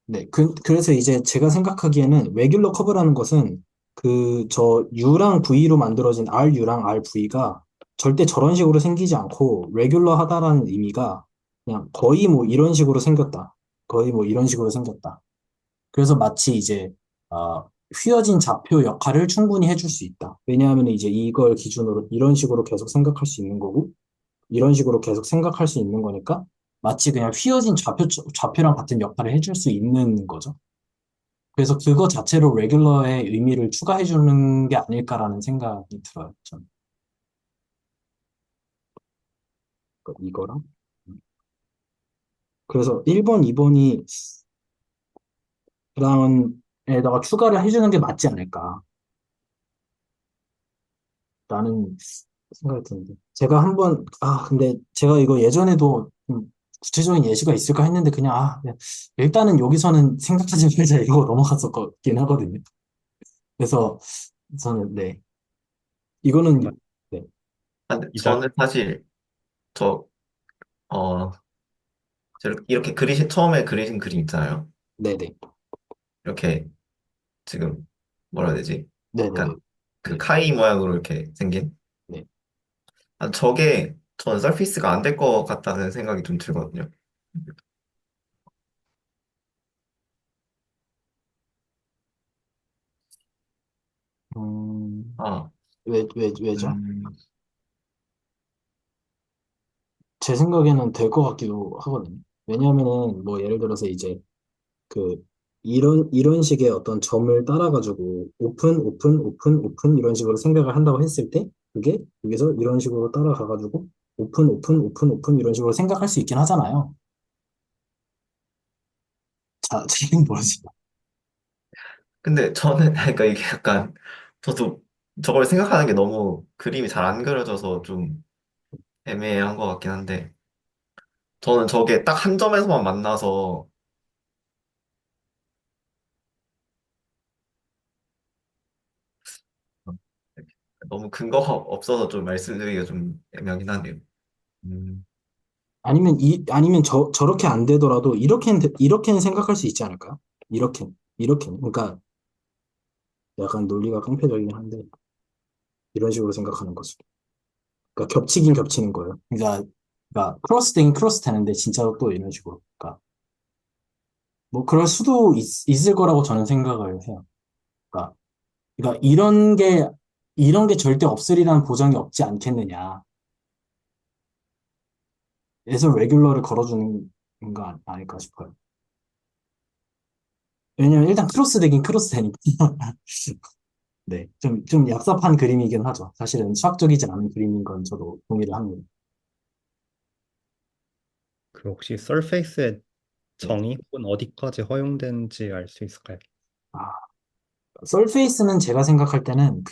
네, 그래서 이제 제가 생각하기에는 레귤러 커브라는 것은 U랑 V로 만들어진 RU랑 RV가 절대 저런 식으로 생기지 않고 레귤러 하다라는 의미가 그냥 거의 뭐 이런 식으로 생겼다. 거의 뭐 이런 식으로 생겼다. 그래서 마치 이제 아, 휘어진 좌표 역할을 충분히 해줄 수 있다. 왜냐하면 이제 이걸 기준으로 이런 식으로 계속 생각할 수 있는 거고 이런 식으로 계속 생각할 수 있는 거니까 마치 그냥 휘어진 좌표랑 같은 역할을 해줄 수 있는 거죠. 그래서 그거 자체로 레귤러의 의미를 추가해 주는 게 아닐까라는 생각이 들어요. 저는. 그러니까 이거랑. 그래서 1번, 2번이 에다가 추가를 해주는 게 맞지 않을까라는 생각이 드는데. 제가 한번, 근데 제가 이거 예전에도 구체적인 예시가 있을까 했는데 그냥, 그냥 일단은 여기서는 생각하지 말자 이러고 넘어갔었긴 하거든요. 그래서 저는, 네. 마- 이거는, 네. 근데 이자, 저는 사실 저, 어, 이렇게 처음에 그리신 그림 있잖아요. 네네. 이렇게 지금 뭐라 해야 되지? 네네네. 약간 그 네. 카이 모양으로 이렇게 생긴? 네. 저게 전 서피스가 안 될 것 같다는 생각이 좀 들거든요. 음, 아, 왜죠? 음, 제 생각에는 될 것 같기도 하거든요. 왜냐하면은, 뭐, 예를 들어서 이제, 그, 이런 식의 어떤 점을 따라가지고, 오픈, 이런 식으로 생각을 한다고 했을 때, 그게 여기서 이런 식으로 따라가가지고, 오픈, 이런 식으로 생각할 수 있긴 하잖아요. 자, 지금 뭐지? 근데 저는, 그러니까 이게 약간, 저도 저걸 생각하는 게 너무 그림이 잘 안 그려져서 좀 애매한 것 같긴 한데, 저는 저게 딱 한 점에서만 만나서 너무 근거가 없어서 좀 말씀드리기가 좀 애매하긴 하네요. 음, 아니면 저렇게 안 되더라도, 이렇게는 생각할 수 있지 않을까요? 이렇게는. 그러니까, 약간 논리가 깡패적이긴 한데, 이런 식으로 생각하는 거죠. 그러니까 겹치긴 겹치는 거예요. 그러니까 그러니까 크로스 되긴 크로스 되는데 진짜로 또 이런 식으로. 그러니까 뭐 그럴 수도 있을 거라고 저는 생각을 해요. 그러니까, 그러니까 이런 게 절대 없으리라는 보장이 없지 않겠느냐. 그래서 레귤러를 걸어주는 거 아닐까 싶어요. 왜냐면 일단 크로스 되긴 크로스 되니까. 네. 좀 얍삽한 그림이긴 하죠. 사실은 수학적이지 않은 그림인 건 저도 동의를 합니다. 그 혹시 서페이스의 네. 정의 혹은 어디까지 허용되는지 알 수 있을까요? 아, 설페이스는 제가 생각할 때는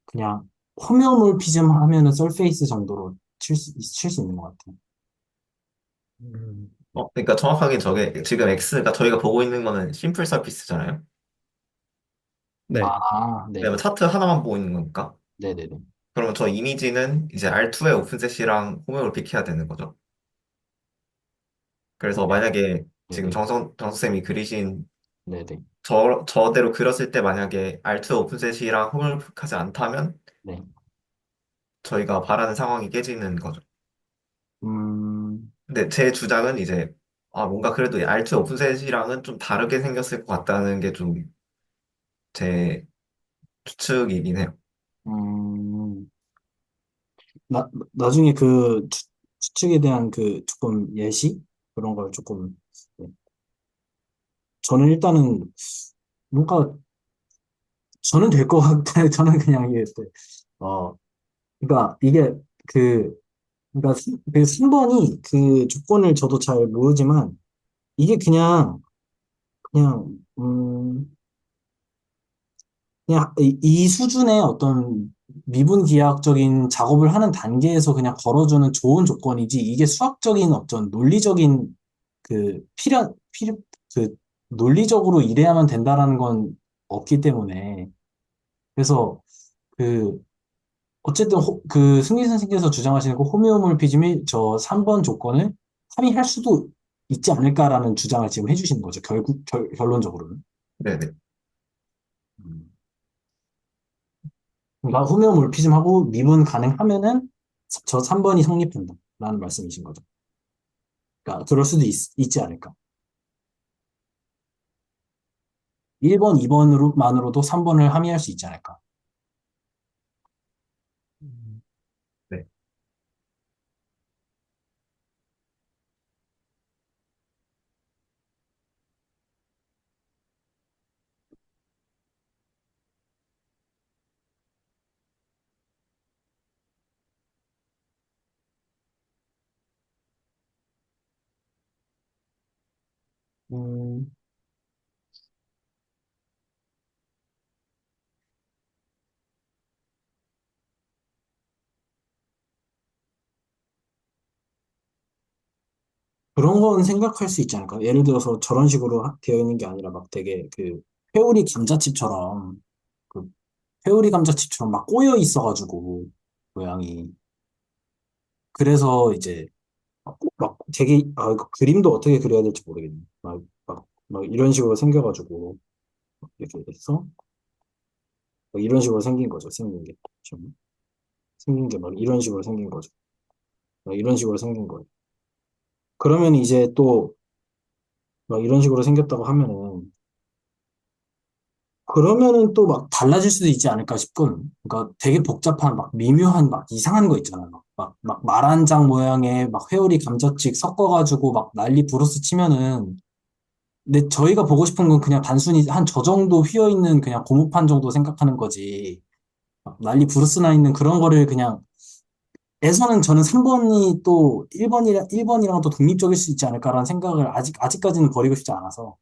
그냥 호메오몰피즘 하면은 설페이스 정도로 칠 수 있는 것 같아요. 네. 그러니까 정확하게 저게 지금 X가 저희가 보고 있는 거는 심플 서피스잖아요. 네. 아, 왜냐면 네네. 차트 하나만 보고 있는 거니까. 네네네. 그러면 저 이미지는 이제 R2의 오픈셋이랑 홈을 픽해야 되는 거죠. 그래서 만약에 지금 네네. 정선생이 그리신 네네. 저대로 그렸을 때 만약에 R2의 오픈셋이랑 홈을 픽하지 않다면 네. 저희가 바라는 상황이 깨지는 거죠. 음, 근데 제 주장은 이제 뭔가 그래도 R2의 오픈셋이랑은 좀 다르게 생겼을 것 같다는 게 좀 제 추측이긴 해요. 음, 나중에 추측에 대한 조금 예시? 그런 걸 조금, 네. 저는 일단은 뭔가, 저는 될 것 같아요. 저는 그냥 이게, 그러니까 이게 그, 그러니까 그 3번이 그 조건을 저도 잘 모르지만 이게 그냥, 그냥 이 수준의 어떤 미분기하학적인 작업을 하는 단계에서 그냥 걸어주는 좋은 조건이지 이게 수학적인 어떤 논리적인 그 논리적으로 이래야만 된다라는 건 없기 때문에 그래서 그 어쨌든 승리 선생님께서 주장하시는 그 호메오몰피즘이 저 3번 조건을 합의할 수도 있지 않을까라는 주장을 지금 해주시는 거죠. 결론적으로는. 네네. 음. 그러니까 호메오몰피즘하고 미분 가능하면은 저 3번이 성립한다라는 말씀이신 거죠. 그러니까 그럴 수도 있지 않을까. 1번, 2번으로만으로도 3번을 함의할 수 있지 않을까. 네. 음, 그런 건 생각할 수 있지 않을까. 예를 들어서 저런 식으로 되어 있는 게 아니라 막 되게 회오리 감자칩처럼 그 회오리 감자칩처럼 막 꼬여 있어가지고 모양이 그래서 이제 막 되게 이거 그림도 어떻게 그려야 될지 모르겠네. 막 이런 식으로 생겨가지고 이렇게 해서 막 이런 식으로 생긴 거죠. 생긴 게 좀 생긴 게 막 이런 식으로 생긴 거죠. 막 이런 식으로 생긴 거예요. 그러면 이제 또 막 이런 식으로 생겼다고 하면은 그러면은 또 막 달라질 수도 있지 않을까 싶거든. 그러니까 되게 복잡한 막 미묘한 막 이상한 거 있잖아. 막 말한장 모양의 막 회오리 감자칩 섞어가지고 막 난리 부르스 치면은 근데 저희가 보고 싶은 건 그냥 단순히 한 저 정도 휘어 있는 그냥 고무판 정도 생각하는 거지. 막 난리 부르스 나 있는 그런 거를 그냥 에서는 저는 3번이 또 1번이랑 또 독립적일 수 있지 않을까라는 생각을 아직까지는 버리고 싶지 않아서.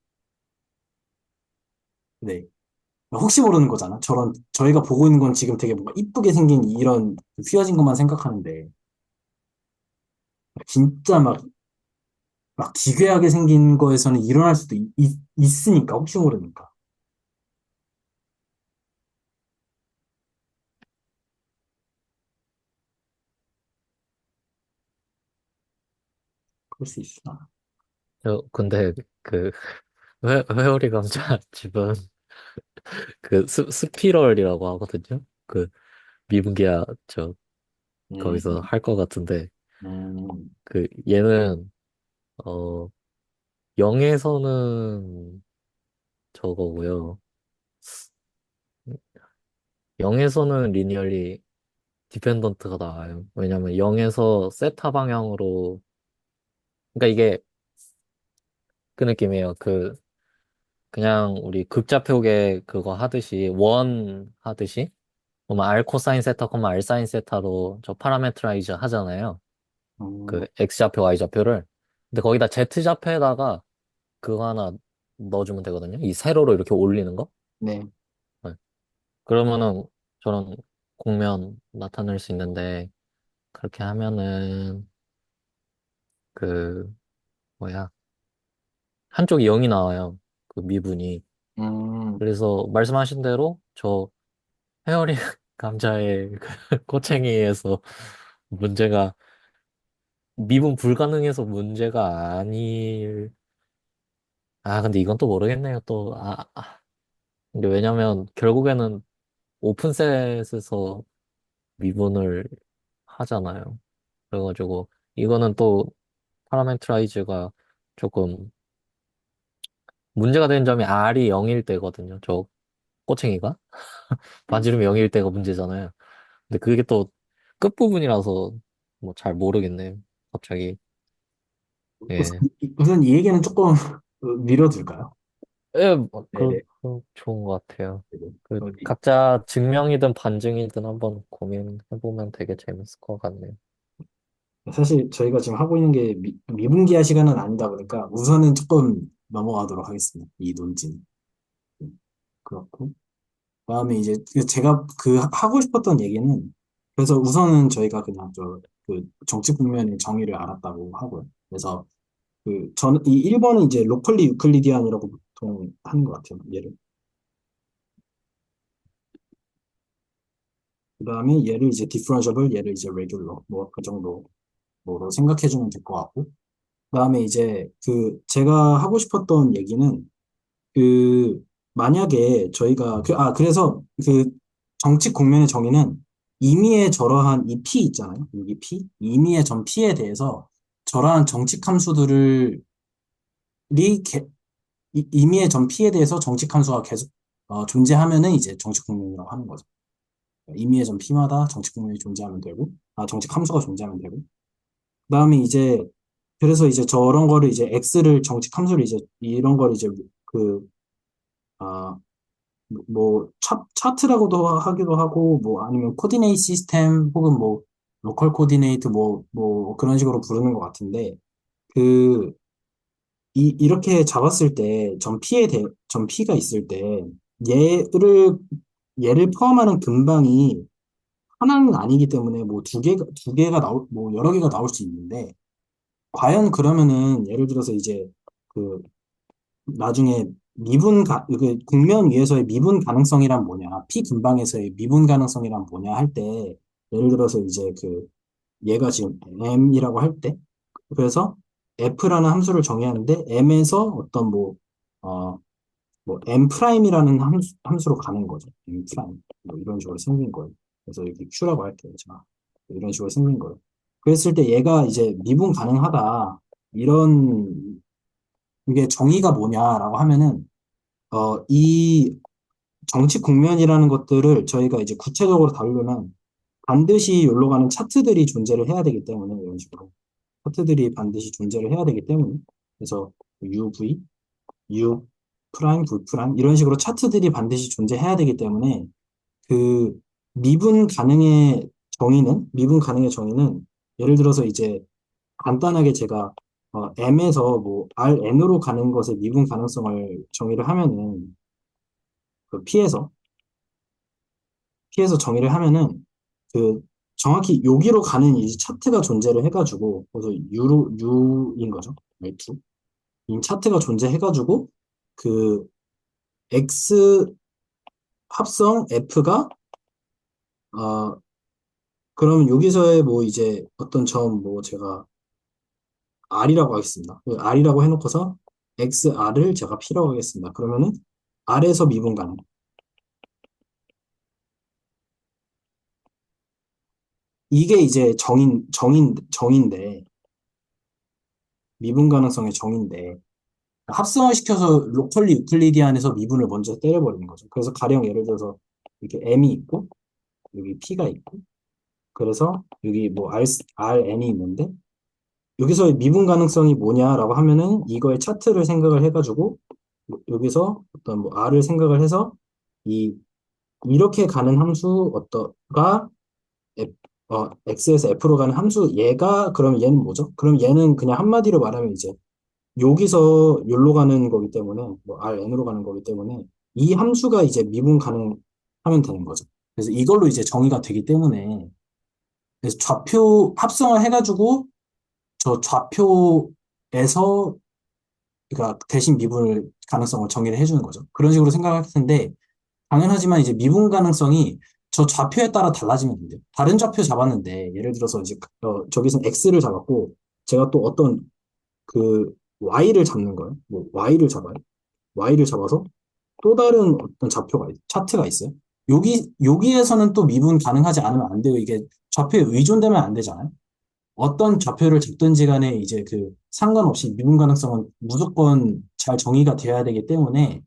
네. 혹시 모르는 거잖아. 저희가 보고 있는 건 지금 되게 뭔가 이쁘게 생긴 이런 휘어진 것만 생각하는데, 진짜 막 기괴하게 생긴 거에서는 일어날 수도 있으니까, 혹시 모르니까. 그럴 수 있어. 근데 그 회오리 감자칩은 그 스피럴이라고 하거든요. 그 미분기야 저 음, 거기서 할 것 같은데 음, 얘는, 어, 0에서는 저거고요. 0에서는 리니얼리 디펜던트가 나와요. 왜냐면 0에서 세타 방향으로, 그러니까 이게 그 느낌이에요. 그냥 우리 극좌표계 그거 하듯이, 원 하듯이, 그러면 R 코사인 세타, R 사인 세타로 저 파라메트라이즈 하잖아요. 음, X좌표, Y좌표를. 근데 거기다 Z좌표에다가 그거 하나 넣어주면 되거든요. 이 세로로 이렇게 올리는 거. 네. 네. 그러면은 저런 공면 나타낼 수 있는데, 그렇게 하면은, 그, 뭐야, 한쪽이 0이 나와요. 그 미분이. 음, 그래서 말씀하신 대로 저 헤어링 감자의 그 꼬챙이에서 문제가, 미분 불가능해서 문제가 아닐, 근데 이건 또 모르겠네요. 또, 근데 왜냐면 결국에는 오픈셋에서 미분을 하잖아요. 그래가지고 이거는 또 파라메트라이즈가 조금 문제가 되는 점이 R이 0일 때거든요. 저 꼬챙이가 반지름이 0일 때가 문제잖아요. 근데 그게 또 끝부분이라서 뭐 잘 모르겠네요. 갑자기. 우선, 예. 우선 이 얘기는 조금 미뤄둘까요? 예, 네네. 좋은 것 같아요. 네네. 각자 증명이든 반증이든 한번 고민해보면 되게 재밌을 것 같네요. 사실 저희가 지금 하고 있는 게 미분기할 시간은 아니다 보니까 우선은 조금 넘어가도록 하겠습니다. 이 논지는. 그렇고. 그다음에 이제 제가 하고 싶었던 얘기는 그래서 우선은 저희가 그냥 그 정치 국면의 정의를 알았다고 하고요. 그래서 저는 이 1번은 이제 로컬리 유클리디안이라고 보통 하는 것 같아요. 얘를. 그다음에 얘를 이제 디퍼런셔블, 얘를 이제 레귤러 뭐 그 정도 뭐로 생각해 주면 될 것 같고. 그다음에 이제 제가 하고 싶었던 얘기는 그 만약에 저희가 그래서 정치 국면의 정의는 임의의 저러한 이 P 있잖아요. 여기 P 임의의 전 P에 대해서 저러한 정칙 함수들을 임의의 전 P에 대해서 정칙 함수가 계속 존재하면은 이제 정치 국면이라고 하는 거죠. 임의의 전 P마다 정치 국면이 존재하면 되고 정칙 함수가 존재하면 되고 그다음에 이제 그래서 이제 저런 거를 이제 X를 정칙 함수를 이제 이런 거를 이제 그 아, 뭐 차트라고도 하기도 하고 뭐 아니면 코디네이트 시스템 혹은 뭐 로컬 코디네이트 뭐 그런 식으로 부르는 것 같은데 그 이렇게 잡았을 때 전 P가 있을 때 얘를 얘를 포함하는 근방이 하나는 아니기 때문에 뭐 두 개가 나올 뭐 여러 개가 나올 수 있는데 과연 그러면은 예를 들어서 이제 그 나중에 국면 위에서의 미분 가능성이란 뭐냐, P 근방에서의 미분 가능성이란 뭐냐 할 때, 예를 들어서 이제 얘가 지금 M이라고 할 때, 그래서 F라는 함수를 정의하는데, M에서 어떤 M 프라임이라는 함수로 가는 거죠. M 프라임. 뭐 이런 식으로 생긴 거예요. 그래서 여기 Q라고 할게요. 제가. 이런 식으로 생긴 거예요. 그랬을 때 얘가 이제 미분 가능하다. 이게 정의가 뭐냐라고 하면은, 이 정치 국면이라는 것들을 저희가 이제 구체적으로 다루려면 반드시 여기로 가는 차트들이 존재를 해야 되기 때문에 이런 식으로 차트들이 반드시 존재를 해야 되기 때문에 그래서 UV, U 프라임, V 프라임 이런 식으로 차트들이 반드시 존재해야 되기 때문에 그 미분 가능의 정의는 예를 들어서 이제 간단하게 제가 M에서 뭐 RN으로 가는 것의 미분 가능성을 정의를 하면은 P에서 정의를 하면은 그 정확히 여기로 가는 이 차트가 존재를 해가지고 그래서 U인 거죠. F. 이 차트가 존재해가지고 그 X 합성 F가 그러면 여기서의 뭐 이제 어떤 점 뭐 제가 R이라고 하겠습니다. R이라고 해놓고서 XR을 제가 P라고 하겠습니다. 그러면은 R에서 미분 가능. 이게 이제 정인데, 미분 가능성의 정인데, 합성을 시켜서 로컬리 유클리디안에서 미분을 먼저 때려버리는 거죠. 그래서 가령 예를 들어서 이렇게 m이 있고, 여기 p가 있고, 그래서 여기 뭐 rn이 있는데, 여기서의 미분 가능성이 뭐냐라고 하면은 이거의 차트를 생각을 해가지고, 뭐 여기서 어떤 뭐 r을 생각을 해서 이 이렇게 가는 함수 어떠가 x에서 f로 가는 함수 얘가 그럼 얘는 뭐죠? 그럼 얘는 그냥 한마디로 말하면 이제 여기서 여기로 가는 거기 때문에 뭐 rn으로 가는 거기 때문에 이 함수가 이제 미분 가능하면 되는 거죠. 그래서 이걸로 이제 정의가 되기 때문에 그래서 좌표 합성을 해가지고 저 좌표에서 그러니까 대신 미분을 가능성을 정의를 해주는 거죠. 그런 식으로 생각할 텐데 당연하지만 이제 미분 가능성이 저 좌표에 따라 달라지면 안 돼요. 다른 좌표 잡았는데 예를 들어서 이제 저기서 x를 잡았고 제가 또 어떤 그 y를 잡는 거예요. 뭐 y를 잡아요. y를 잡아서 또 다른 어떤 차트가 있어요. 여기에서는 또 미분 가능하지 않으면 안 돼요. 이게 좌표에 의존되면 안 되잖아요. 어떤 좌표를 잡든지 간에 이제 그 상관없이 미분 가능성은 무조건 잘 정의가 되어야 되기 때문에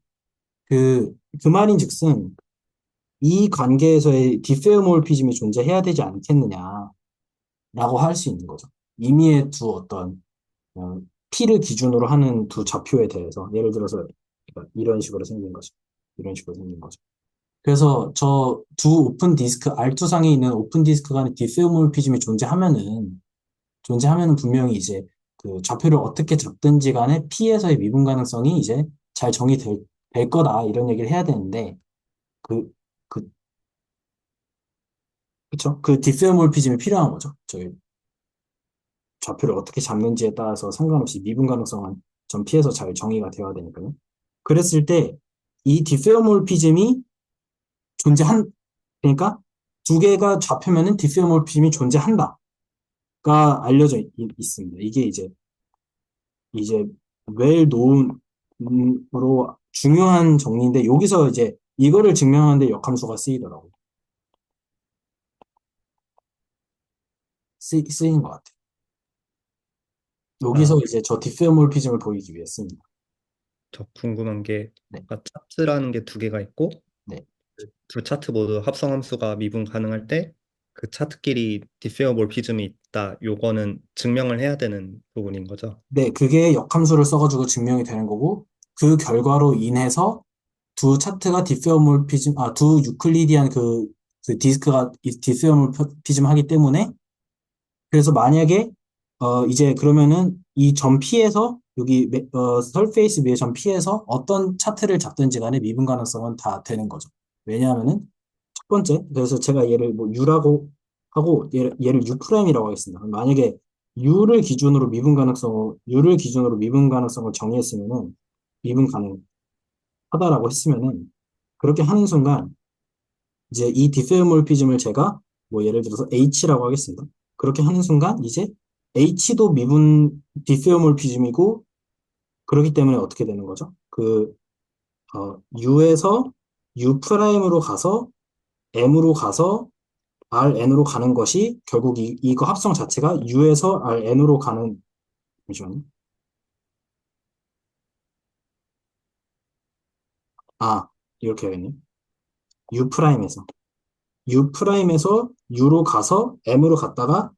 그 말인즉슨 이 관계에서의 디페어몰피즘이 존재해야 되지 않겠느냐라고 할 수 있는 거죠. 임의의 두 어떤 어, P를 기준으로 하는 두 좌표에 대해서 예를 들어서 이런 식으로 생긴 거죠. 이런 식으로 생긴 거죠. 그래서 저 두 오픈 디스크 R2상에 있는 오픈 디스크 간의 디페어몰피즘이 존재하면은 분명히 이제 그 좌표를 어떻게 잡든지 간에 P에서의 미분 가능성이 이제 잘 될 거다 이런 얘기를 해야 되는데 그 그 그쵸? 그 디페어몰피즘이 필요한 거죠. 저희 좌표를 어떻게 잡는지에 따라서 상관없이 미분 가능성은 전 피해서 잘 정의가 되어야 되니까요. 그랬을 때 이 디페어몰피즘이 존재한 그러니까 두 개가 좌표면은 디페어몰피즘이 존재한다가 알려져 있습니다. 이게 이제 웰 노운으로 중요한 정리인데 여기서 이제 이거를 증명하는데 역함수가 쓰이더라고요. 쓰인 것 같아요. 여기서 아, 이제 저 디페어몰피즘을 보이기 위해 씁니다. 저 궁금한 게 네, 아까 차트라는 게 두 개가 있고 네. 두 차트 모두 합성함수가 미분 가능할 때 그 차트끼리 디페어몰피즘이 있다. 요거는 증명을 해야 되는 부분인 거죠. 네, 그게 역함수를 써가지고 증명이 되는 거고, 그 결과로 인해서 두 차트가 두 유클리디안 그 디스크가 디페어몰피즘 하기 때문에, 그래서 만약에, 이제 그러면은 이 점 P에서, 설페이스 위에 점 P에서 어떤 차트를 잡든지 간에 미분 가능성은 다 되는 거죠. 왜냐하면은, 첫 번째, 그래서 제가 얘를 뭐 U라고 하고, 얘를 U'이라고 하겠습니다. 만약에 U를 기준으로 미분 가능성을 정의했으면은, 미분 가능하다라고 했으면은, 그렇게 하는 순간, 이제 이 디페어몰피즘을 제가 뭐 예를 들어서 H라고 하겠습니다. 그렇게 하는 순간, 이제 H도 미분 디페어몰피즘이고, 그렇기 때문에 어떻게 되는 거죠? U에서 U 프라임으로 가서 M으로 가서 Rn으로 가는 것이 결국 이거 합성 자체가 U에서 Rn으로 가는, 잠시만요. 아, 이렇게 해야겠네. U 프라임에서. U 프라임에서 U로 가서 M으로 갔다가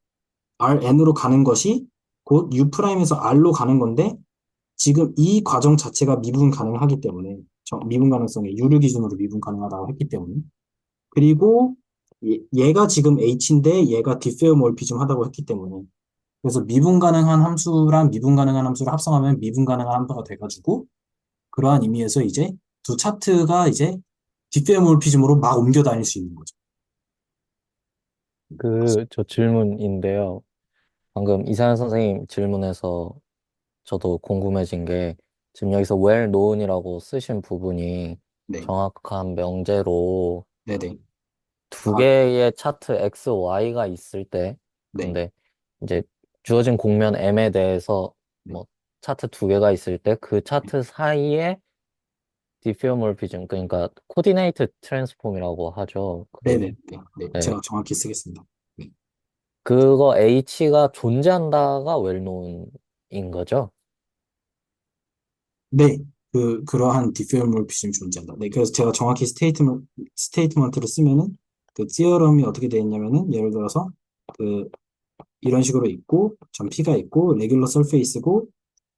Rn으로 가는 것이 곧 U 프라임에서 R로 가는 건데 지금 이 과정 자체가 미분 가능하기 때문에 미분 가능성이 U를 기준으로 미분 가능하다고 했기 때문에 그리고 얘가 지금 H인데 얘가 디페어몰피즘 하다고 했기 때문에 그래서 미분 가능한 함수랑 미분 가능한 함수를 합성하면 미분 가능한 함수가 돼가지고 그러한 의미에서 이제 두 차트가 이제 뒷배몰피즘으로 막 옮겨 다닐 수 있는 거죠. 저 질문인데요. 방금 이사연 선생님 질문에서 저도 궁금해진 게 지금 여기서 well known이라고 쓰신 부분이 네, 정확한 명제로 네네. 두 아, 개의 차트 X, Y가 있을 때 네, 근데 이제 주어진 공면 M에 대해서 네, 뭐 차트 두 개가 있을 때 그 차트 사이에 디피오몰피즘 그러니까 코디네이트 트랜스폼이라고 하죠. 네네, 네, 네. 네. 제가 정확히 쓰겠습니다. 네, 그거 H가 존재한다가 웰논인 거죠? 네, 그러한 디페어몰피즘이 존재한다. 네, 그래서 제가 정확히 스테이트먼트를 쓰면은 그 티어럼이 어떻게 되어 있냐면은 예를 들어서 그 이런 식으로 있고 전 P가 있고 레귤러 서페이스고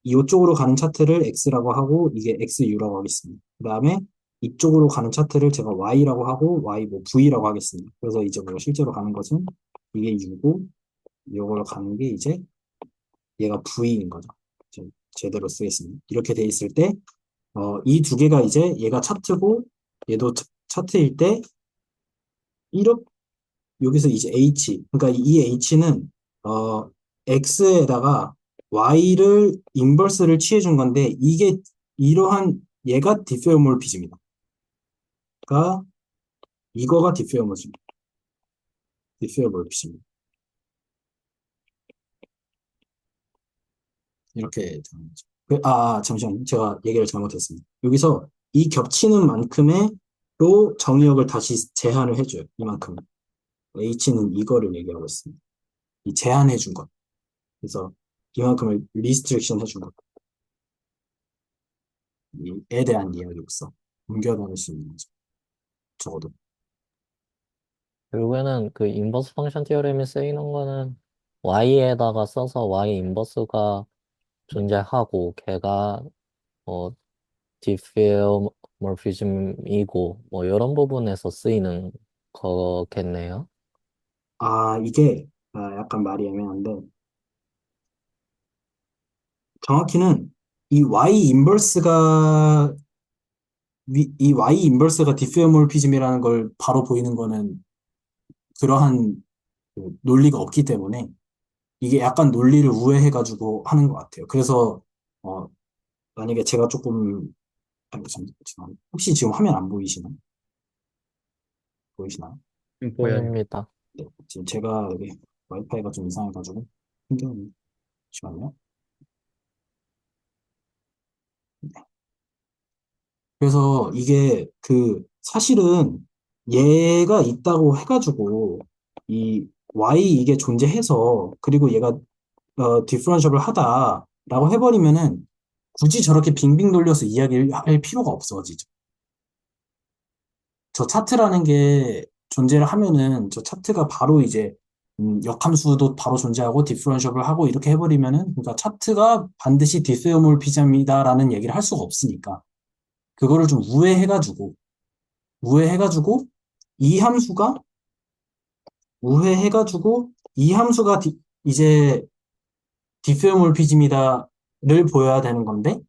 이쪽으로 가는 차트를 X라고 하고 이게 XU라고 하겠습니다. 그 다음에 이쪽으로 가는 차트를 제가 Y라고 하고 Y 뭐 V라고 하겠습니다. 그래서 이제 뭐 실제로 가는 것은 이게 U고 이걸로 가는 게 이제 얘가 V인 거죠. 제대로 쓰겠습니다. 이렇게 돼 있을 때 이 두 개가 이제 얘가 차트고 얘도 차트일 때 이렇게 여기서 이제 H 그러니까 이 H는 X에다가 Y를 인버스를 취해준 건데 이게 이러한 얘가 디페어몰피즘이다. 그러니까 이거가 디페어몰피즘입니다. 이렇게 되는 거죠. 잠시만 제가 얘기를 잘못했습니다. 여기서 이 겹치는 만큼의로 정의역을 다시 제한을 해줘요. 이만큼. H는 이거를 얘기하고 있습니다. 이 제한해 준 것. 그래서 이만큼을 리스트릭션 해준 것. 이에 대한 이야기로서 옮겨다닐 수 있는 거죠. 적어도. 결국에는 그 인버스 펑션 티어렘이 쓰이는 거는 Y에다가 써서 Y 인버스가 존재하고 걔가 뭐 디페어몰피즘이고 뭐 이런 부분에서 쓰이는 거겠네요. 이게 약간 말이 애매한데 정확히는 이 Y 인버스가 이 Y 인버스가 디페어몰피즘이라는 걸 바로 보이는 거는 그러한 그 논리가 없기 때문에 이게 약간 논리를 우회해가지고 하는 것 같아요. 그래서 어, 만약에 제가 조금 잠시만요. 혹시 지금 화면 안 보이시나요? 보이시나요? 보여요. 보입니다. 네, 지금 제가 여기 와이파이가 좀 이상해가지고 신경 잠시만요. 그래서 이게 사실은 얘가 있다고 해가지고 이 y 이게 존재해서 그리고 얘가 디퍼런셜을 하다라고 해버리면은 굳이 저렇게 빙빙 돌려서 이야기를 할 필요가 없어지죠. 저 차트라는 게 존재를 하면은 저 차트가 바로 이제 역함수도 바로 존재하고 디퍼런셜을 하고 이렇게 해버리면은 그러니까 차트가 반드시 디스오몰피즘이다라는 얘기를 할 수가 없으니까 그거를 좀 우회해가지고 이 함수가 우회해가지고 이 함수가 이제 디스오몰피즘이다를 보여야 되는 건데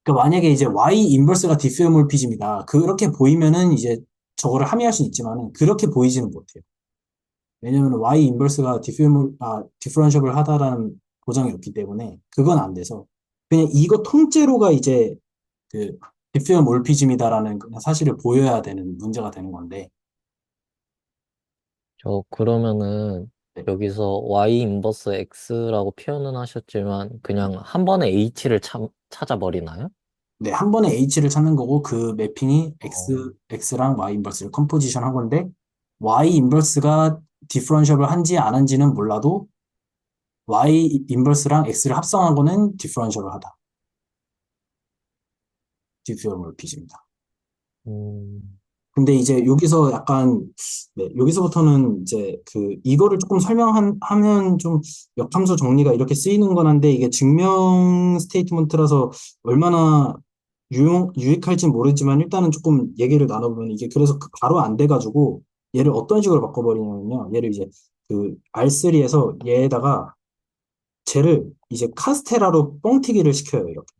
그러니까 만약에 이제 y 인버스가 디스오몰피즘이다 그렇게 보이면은 이제 저거를 함의할 수는 있지만은 그렇게 보이지는 못해요. 왜냐면 y 인버스가 디퍼런셜을 하다라는 보장이 없기 때문에 그건 안 돼서 그냥 이거 통째로가 이제 그 디페어몰피즘이다라는 그냥 사실을 보여야 되는 문제가 되는 건데 저 그러면은 네, 여기서 Y 인버스 X라고 표현은 하셨지만 그냥 한 번에 H를 찾아버리나요? 네, 한 번에 H를 찾는 거고 그 매핑이 어. X랑 Y 인버스를 컴포지션 한 건데 Y 인버스가 디퍼런셜을 한지 안 한지는 몰라도 Y 인버스랑 X를 합성한 거는 디퍼런셜을 하다. 디페어몰피즘이다. 음, 근데 이제 여기서 약간 네, 여기서부터는 이제 이거를 조금 설명하면 좀 역함수 정리가 이렇게 쓰이는 건 한데 이게 증명 스테이트먼트라서 얼마나 유익할지 모르지만 일단은 조금 얘기를 나눠보면 이게 그래서 바로 안 돼가지고 얘를 어떤 식으로 바꿔버리냐면요. 얘를 이제 R3에서 얘에다가 쟤를 이제 카스테라로 뻥튀기를 시켜요. 이렇게.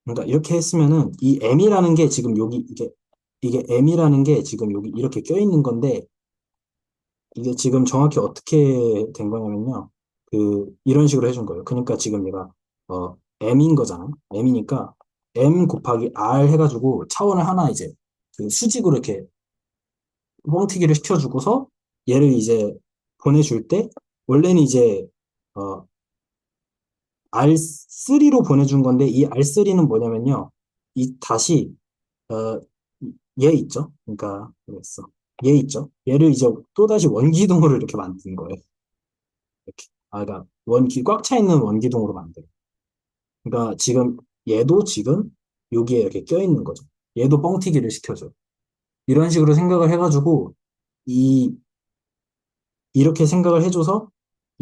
그러니까 이렇게 했으면은 이 M이라는 게 지금 여기 이게 M이라는 게 지금 여기 이렇게 껴있는 건데 이게 지금 정확히 어떻게 된 거냐면요. 이런 식으로 해준 거예요. 그러니까 지금 얘가 M인 거잖아. M이니까 M 곱하기 R 해가지고 차원을 하나 이제 수직으로 이렇게 뻥튀기를 시켜주고서 얘를 이제 보내줄 때 원래는 이제 어, R3로 보내준 건데 이 R3는 뭐냐면요. 이 다시 어, 얘 있죠? 그러니까, 그랬어. 얘 있죠? 얘를 이제 또다시 원기둥으로 이렇게 만드는 거예요. 이렇게. 그러니까 꽉 차 있는 원기둥으로 만들어요. 그러니까 지금 얘도 지금 여기에 이렇게 껴 있는 거죠. 얘도 뻥튀기를 시켜줘요. 이런 식으로 생각을 해가지고 이 이렇게 생각을 해줘서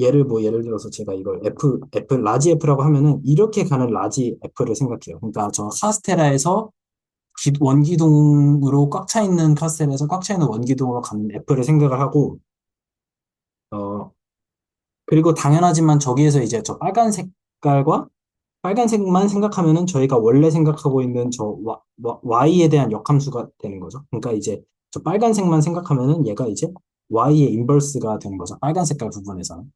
얘를 뭐 예를 들어서 제가 이걸 F 라지 F라고 하면은 이렇게 가는 라지 F를 생각해요. 그러니까 저 카스테라에서 원기둥으로 꽉 차 있는 카스테라에서 꽉 차 있는 원기둥으로 가는 F를 생각을 하고 어 그리고 당연하지만 저기에서 이제 저 빨간 색깔과 빨간색만 생각하면은 저희가 원래 생각하고 있는 저 Y에 대한 역함수가 되는 거죠. 그러니까 이제 저 빨간색만 생각하면은 얘가 이제 Y의 인버스가 되는 거죠. 빨간 색깔 부분에서는.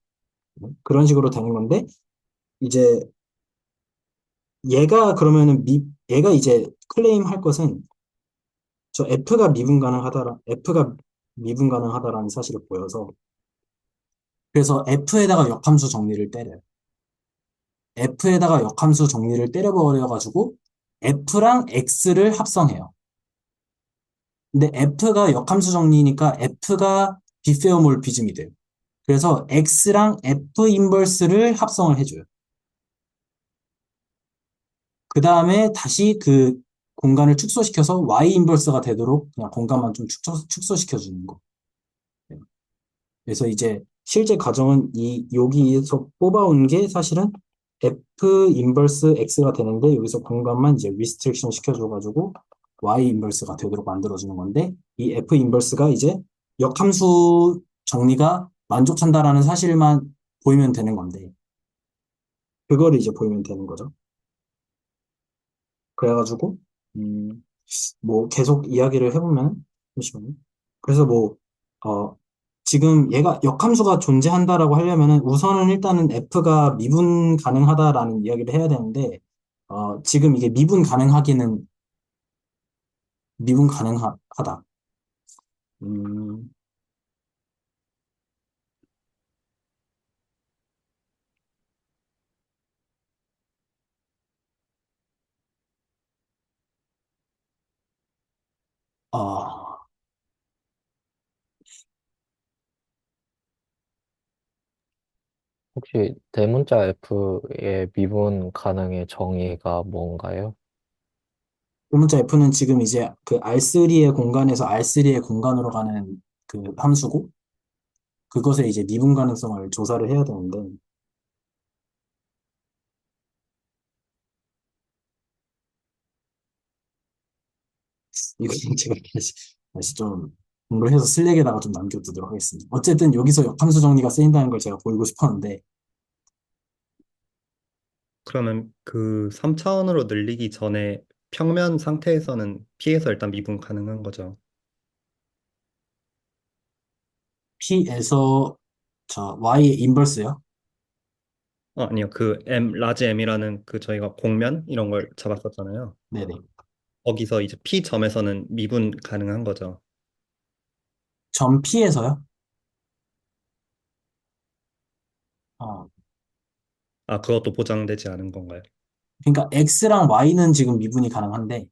그런 식으로 되는 건데, 이제 얘가 이제 클레임 할 것은 저 F가 미분 가능하다라는 사실을 보여서, 그래서 F에다가 역함수 정리를 때려버려가지고, F랑 X를 합성해요. 근데 F가 역함수 정리니까 F가 비페어몰피즘이 돼요. 그래서 X랑 F 인버스를 합성을 해줘요. 그 다음에 다시 그 공간을 축소시켜서 Y 인버스가 되도록 그냥 공간만 좀 축소시켜주는 거. 그래서 이제 실제 과정은 여기에서 뽑아온 게 사실은 F 인버스 X가 되는데 여기서 공간만 이제 리스트릭션 시켜줘가지고 Y 인버스가 되도록 만들어주는 건데 이 F 인버스가 이제 역함수 정리가 만족한다라는 사실만 보이면 되는 건데 그거를 이제 보이면 되는 거죠. 그래가지고 음, 뭐 계속 이야기를 해보면 잠시만요. 그래서 어, 지금 얘가 역함수가 존재한다라고 하려면은 우선은 일단은 F가 미분 가능하다라는 이야기를 해야 되는데 지금 이게 미분 가능하다. 음, 어, 혹시 대문자 F의 미분 가능의 정의가 뭔가요? 문자 F는 지금 이제 그 R3의 공간에서 R3의 공간으로 가는 그 함수고 그것의 이제 미분 가능성을 조사를 해야 되는데 이거는 제가 다시 좀 공부를 해서 슬랙에다가 좀 남겨두도록 하겠습니다. 어쨌든 여기서 역함수 정리가 쓰인다는 걸 제가 보이고 싶었는데, 그러면 그 3차원으로 늘리기 전에 평면 상태에서는 P에서 일단 미분 가능한 거죠. P에서 저 Y의 인버스요? 아니요. 그 라지 M이라는 그 저희가 공면 이런 걸 잡았었잖아요. 네네. 거기서 이제 P 점에서는 미분 가능한 거죠. 점 P에서요? 어, 아, 그것도 보장되지 않은 건가요? 그러니까 X랑 Y는 지금 미분이 가능한데,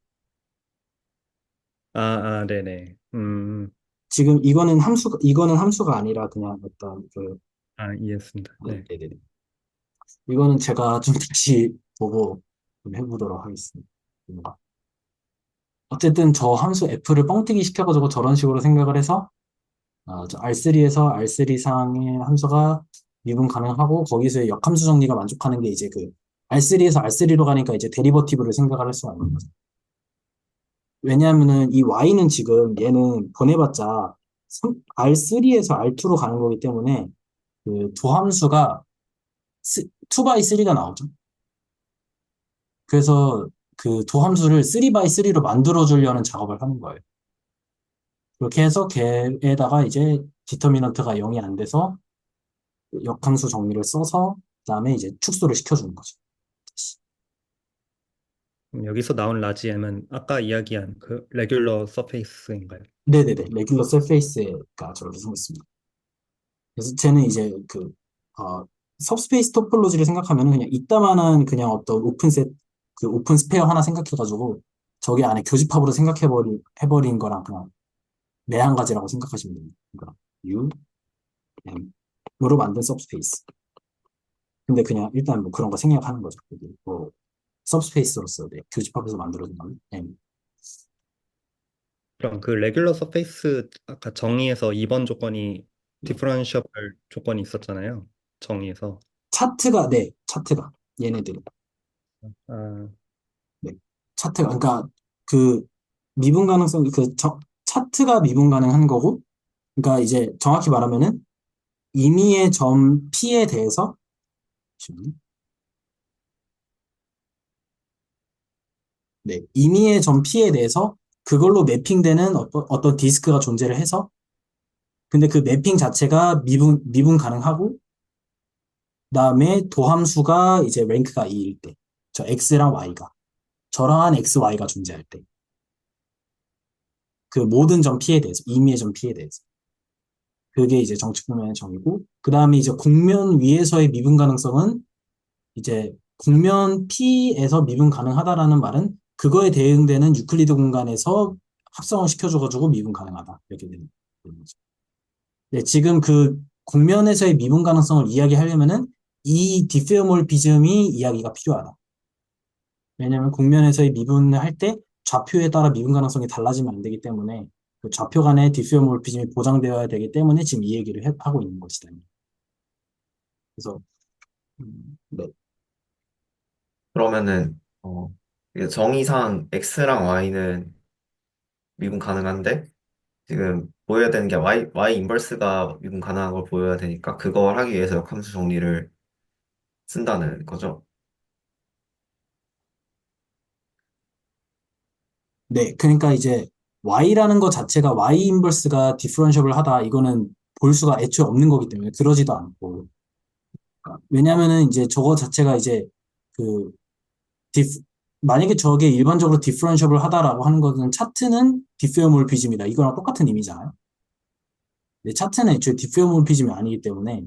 네네. 지금 이거는 함수가 아니라 그냥 어떤 이해했습니다. 네. 네네네. 이거는 제가 좀 다시 보고 좀 해보도록 하겠습니다. 어쨌든 저 함수 F를 뻥튀기 시켜가지고 저런 식으로 생각을 해서 저 R3에서 R3 상의 함수가 미분 가능하고 거기서의 역함수 정리가 만족하는 게 이제 그 R3에서 R3로 가니까 이제 데리버티브를 생각을 할 수가 있는 거죠. 왜냐하면은 이 Y는 지금 얘는 보내봤자 R3에서 R2로 가는 거기 때문에 그 두 함수가 2x3가 나오죠. 그래서 그 두 함수를 3x3로 만들어 주려는 작업을 하는 거예요. 그렇게 해서 걔에다가 이제 디터미넌트가 0이 안 돼서 역함수 정리를 써서 그다음에 이제 축소를 시켜주는 거죠. 여기서 나온 라지 M은 아까 이야기한 그 레귤러 서페이스인가요? 네네네. 레귤러 서페이스가 저렇게 생겼습니다. 그래서 쟤는 이제 सब스페이스 토폴로지를 생각하면 그냥 이따만한 그냥 어떤 오픈 스페어 하나 생각해가지고 저기 안에 교집합으로 해버린 거랑 그냥 매한 가지라고 생각하시면 됩니다. 그러니까 U, M으로 만든 서브스페이스. 근데 그냥 일단 뭐 그런 거 생략하는 거죠. 여기 뭐 서브스페이스로서 네, 교집합에서 만들어진 M. 그럼 그 레귤러 서페이스 아까 정의에서 2번 조건이 네. 디퍼런시어블 조건이 있었잖아요. 정의에서. 차트가 네, 차트가 얘네들이 아, 네, 차트가 그러니까 그 미분 가능성 차트가 미분 가능한 거고, 그러니까 이제 정확히 말하면은 임의의 점 P에 대해서 잠시만요. 네, 임의의 점 P에 대해서 그걸로 매핑되는 어떤 디스크가 존재를 해서, 근데 그 매핑 자체가 미분 가능하고, 그다음에 도함수가 이제 랭크가 2일 때, 저 X랑 Y가 저러한 X, Y가 존재할 때, 그 모든 점 P에 대해서, 임의의 점 P에 대해서. 그게 이제 정치 국면의 정의고, 그 다음에 이제 국면 위에서의 미분 가능성은 이제 국면 P에서 미분 가능하다라는 말은 그거에 대응되는 유클리드 공간에서 합성을 시켜줘가지고 미분 가능하다. 이렇게 되는 거죠. 네, 지금 그 국면에서의 미분 가능성을 이야기하려면은 이 디페어몰피즘이 이야기가 필요하다. 왜냐하면 국면에서의 미분을 할 때 좌표에 따라 미분 가능성이 달라지면 안 되기 때문에 그 좌표 간의 디페어몰피즘이 보장되어야 되기 때문에 지금 이 얘기를 하고 있는 것이다. 그래서 네, 그러면은 이게 정의상 x랑 y는 미분 가능한데 지금 보여야 되는 게 y 인버스가 미분 가능한 걸 보여야 되니까 그걸 하기 위해서 역함수 정리를 쓴다는 거죠. 네, 그러니까 이제 y라는 것 자체가 y 인버스가 디퍼런셔블 하다 이거는 볼 수가 애초에 없는 거기 때문에 그러지도 않고 그러니까 왜냐면은 이제 저거 자체가 이제 그 디프 만약에 저게 일반적으로 디퍼런셔블 하다라고 하는 것은 차트는 디페어몰피즘이다 이거랑 똑같은 의미잖아요. 근데 차트는 애초에 디페어몰피즘이 아니기 때문에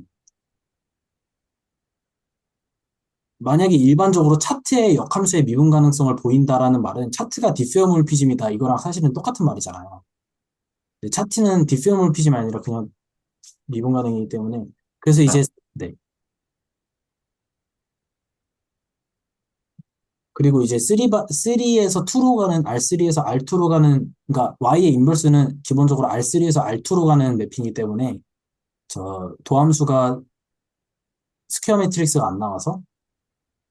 만약에 일반적으로 차트의 역함수의 미분 가능성을 보인다라는 말은 차트가 디페어몰피즘이다 이거랑 사실은 똑같은 말이잖아요. 근데 차트는 디페어몰피즘이 아니라 그냥 미분 가능이기 때문에 그래서 이제 아, 네. 그리고 이제 3에서 2로 가는 R3에서 R2로 가는 그러니까 Y의 인버스는 기본적으로 R3에서 R2로 가는 맵이기 때문에 저 도함수가 스퀘어 매트릭스가 안 나와서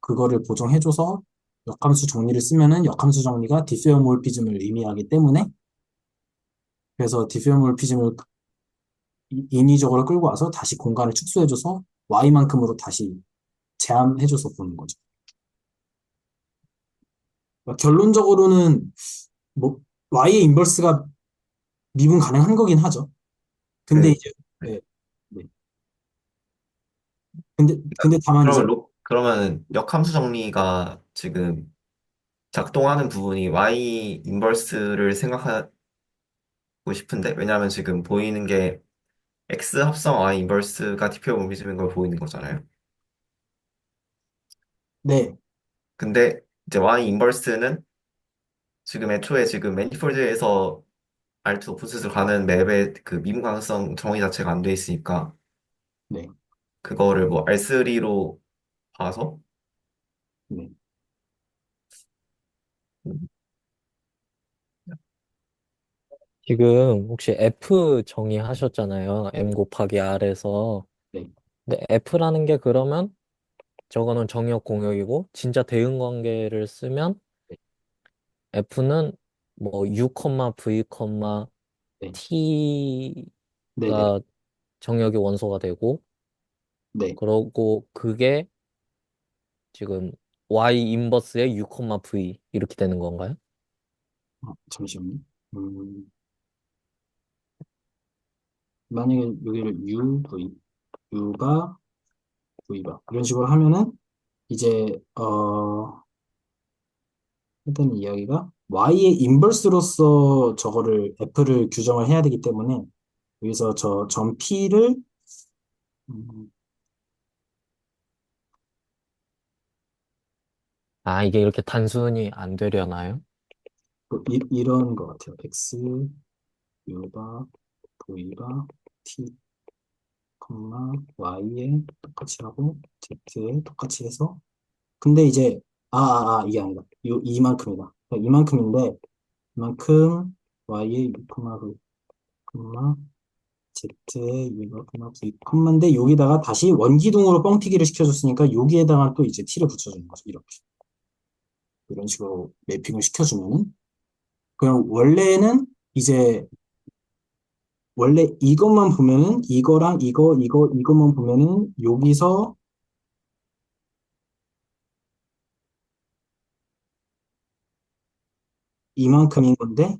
그거를 보정해줘서 역함수 정리를 쓰면은 역함수 정리가 디페어몰피즘을 의미하기 때문에 그래서 디페어몰피즘을 인위적으로 끌고 와서 다시 공간을 축소해줘서 Y만큼으로 다시 제한해줘서 보는 거죠. 그러니까 결론적으로는 뭐 Y의 인버스가 미분 가능한 거긴 하죠. 근데 그 이제 네. 네, 네. 근데 다만 이제 그러면 역함수 정리가 지금 작동하는 부분이 y 인버스를 생각하고 싶은데 왜냐하면 지금 보이는 게 x 합성 y 인버스가 디페어모비즘인 걸 보이는 거잖아요. 네, 근데 이제 y 인버스는 지금 애초에 지금 매니폴드에서 R2 오픈셋으로 가는 맵의 그 미분 가능성 정의 자체가 안 돼 있으니까 네, 그거를 뭐 R3로 봐서 네, 음, 지금 혹시 F 정의하셨잖아요. M 곱하기 R에서. 네, 근데 F라는 게 그러면 저거는 정역 공역이고 진짜 대응 관계를 쓰면 F는 뭐 U, V, 네, 네, 네, T가 정역의 원소가 되고 네. 그러고 그게 지금 Y 인버스의 U, V 이렇게 되는 건가요? 잠시만요. 만약에 여기를 U가 V가 이런 식으로 하면은 이제 일단 이야기가 Y의 인버스로서 저거를 F를 규정을 해야 되기 때문에 여기서 저 점 P를 음, 아, 이게 이렇게 단순히 안 되려나요? 이런 것 같아요. X U바, V바, T, Y에 똑같이 하고, Z에 똑같이 해서, 근데 이제, 이게 아니다. 이만큼이다. 그러니까 이만큼인데, 이만큼, Y에 6, V, Z에 6, V, 컴마인데, 여기다가 다시 원기둥으로 뻥튀기를 시켜줬으니까, 여기에다가 또 이제 T를 붙여주는 거죠. 이렇게. 이런 식으로 매핑을 시켜주면은, 그냥 이제, 원래 이것만 보면은, 이거랑 이것만 보면은, 여기서 이만큼인 건데,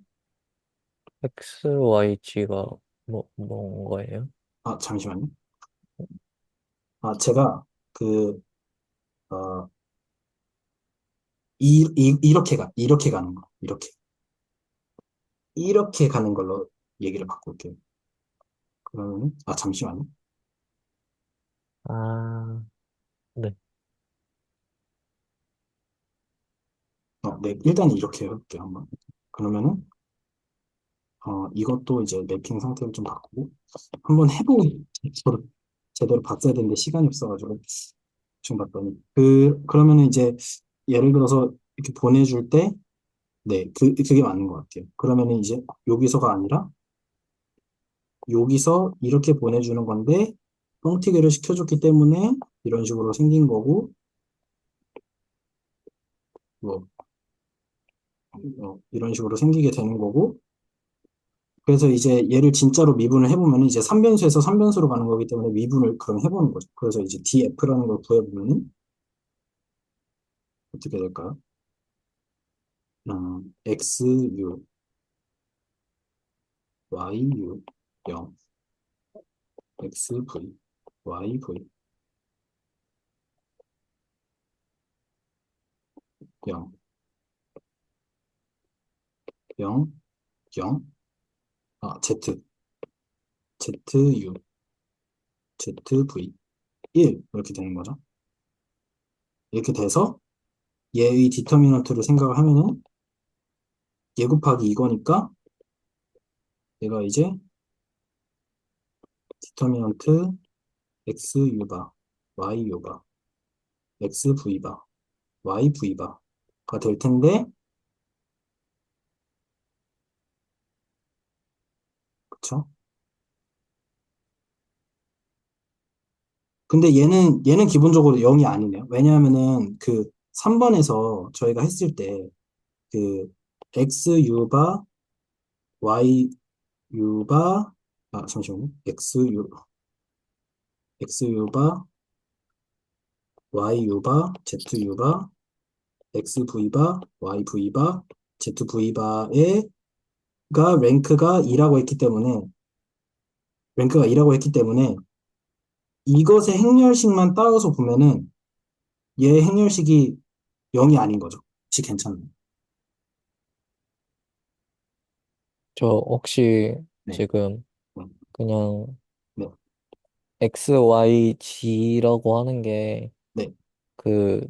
X, Y, G가 뭔 거예요? 잠시만요. 제가, 그, 어, 이렇게 가는 거. 이렇게 가는 걸로 얘기를 바꿀게요. 그러면, 잠시만요. 아, 네. 네, 일단 이렇게 해볼게요, 한번. 그러면은, 이것도 이제 매핑 상태를 좀 바꾸고, 한번 해보고, 저도 제대로 봤어야 되는데 시간이 없어가지고, 좀 봤더니. 그러면은 이제, 예를 들어서 이렇게 보내줄 때, 네, 그게 맞는 것 같아요. 그러면은 이제, 여기서가 아니라, 여기서 이렇게 보내주는 건데, 뻥튀기를 시켜줬기 때문에, 이런 식으로 생긴 거고, 뭐, 이런 식으로 생기게 되는 거고, 그래서 이제 얘를 진짜로 미분을 해보면 이제 3변수에서 3변수로 가는 거기 때문에 미분을 그럼 해보는 거죠. 그래서 이제 df라는 걸 구해보면은 어떻게 될까요? xu, yu 0, xv, yv 0, 0, 0, z, zu, zv 1 이렇게 되는 거죠. 이렇게 돼서 얘의 디터미넌트를 생각을 하면은 얘 곱하기 이거니까 얘가 이제 디터미넌트 xu바, yu바, xv바, yv바가 될 텐데, 그쵸? 근데 얘는 기본적으로 0이 아니네요. 왜냐하면은 그 3번에서 저희가 했을 때 그 xu바, yu바, 잠시만요. xu바, yu바, zu바, xv바, yv바, zv바가 랭크가 2라고 했기 때문에 이것의 행렬식만 따져서 보면은 얘 행렬식이 0이 아닌 거죠. 혹시 괜찮나요? 저 혹시 네. 지금 네. 그냥 네. X, Y, G라고 하는 게 네. 그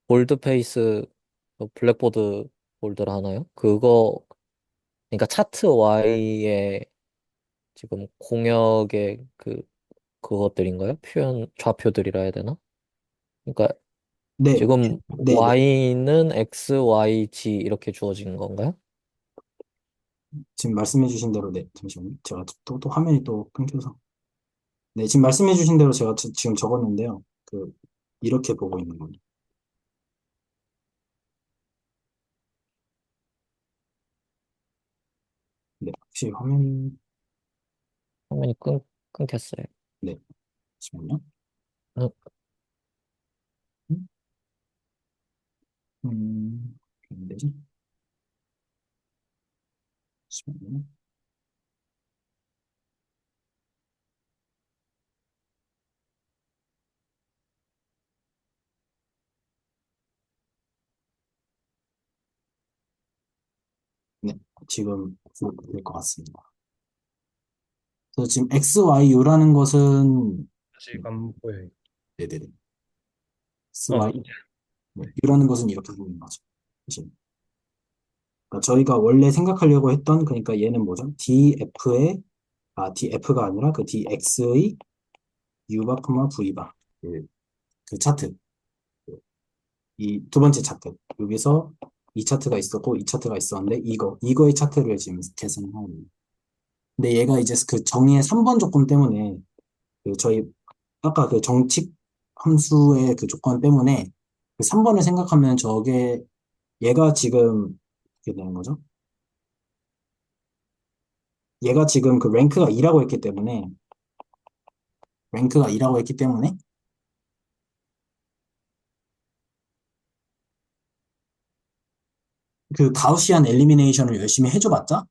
볼드페이스 블랙보드 볼드를 하나요? 그러니까 차트 Y의 지금 공역의 그것들인가요? 좌표들이라 해야 되나? 그러니까 네. 지금 네. 네. Y는 X, Y, G 이렇게 주어진 건가요? 지금 말씀해주신 대로, 네. 잠시만요. 제가 또 화면이 또 끊겨서. 네. 지금 말씀해주신 대로 제가 지금 적었는데요. 이렇게 보고 있는 거예요. 네. 혹시 화면이, 화면이 끊겼어요. 네. 잠시만요. 어, 음, 안 되지? 잠시만요. 네. 지금 될 것 같습니다. 그래서 지금 XYU라는 것은, 아직 안 보여요. 네네네. 아, XY, 이제. 네. U라는 것은 이렇게 보이는 거죠. 그치? 그러니까 저희가 원래 생각하려고 했던, 그러니까 얘는 뭐죠? DF가 아니라 그 DX의 U바, V바. 그 차트. 이 두 번째 차트. 여기서 이 차트가 있었고, 이 차트가 있었는데, 이거의 차트를 지금 계산을 하고 있는. 근데 얘가 이제 그 정의의 3번 조건 때문에, 저희, 아까 그 정칙 함수의 그 조건 때문에, 그 3번을 생각하면 얘가 지금, 어떻게 되는 거죠? 얘가 지금 그 랭크가 2라고 했기 때문에, 그 가우시안 엘리미네이션을 열심히 해줘봤자,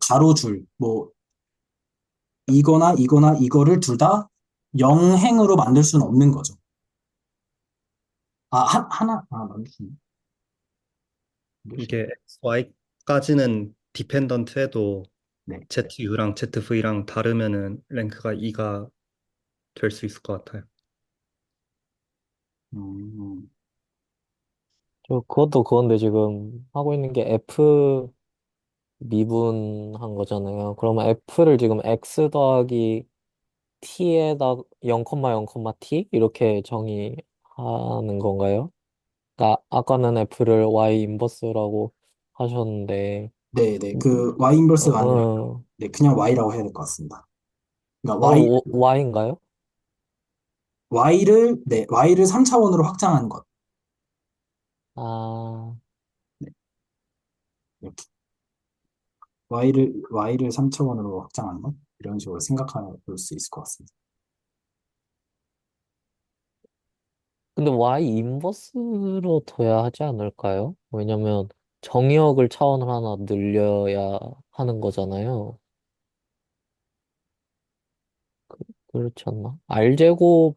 가로줄, 뭐, 이거나 이거를 둘 다 영행으로 만들 수는 없는 거죠. 만들 수 있네. 만들 수 있네. 이게 XY까지는 디펜던트 해도 네. ZU랑 ZV랑 다르면은 랭크가 2가 될 수 있을 것 같아요. 음, 그것도 그건데 지금 하고 있는 게 F 미분한 거잖아요. 그러면 F를 지금 X 더하기 T에다 0,0, T 이렇게 정의하는 건가요? 그러니까 아까는 F를 Y 인버스라고 하셨는데 네. 그 Y 인버스가 아니라, 어, 네, 그냥 Y라고 해야 될 것 같습니다. 그러니까 Y인가요? Y를 3차원으로 확장한 것. 아, 네, 이렇게. Y를 3차원으로 확장한 것? 이런 식으로 생각해 볼 수 있을 것 같습니다. 근데 Y 인버스로 둬야 하지 않을까요? 왜냐면 정의역을 차원을 하나 늘려야 하는 거잖아요. 그렇지 않나? R제곱에서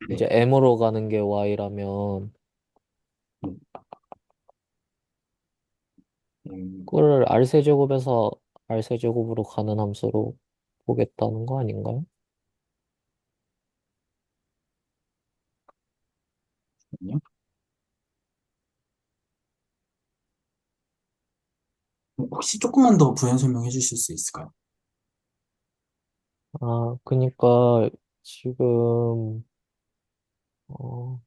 네. 이제 M으로 가는 게 Y라면 음, 음, 그걸 R세제곱에서 R세제곱으로 가는 함수로 보겠다는 거 아닌가요? 잠깐만요. 혹시 조금만 더 부연 설명해 주실 수 있을까요? 그니까 지금 어,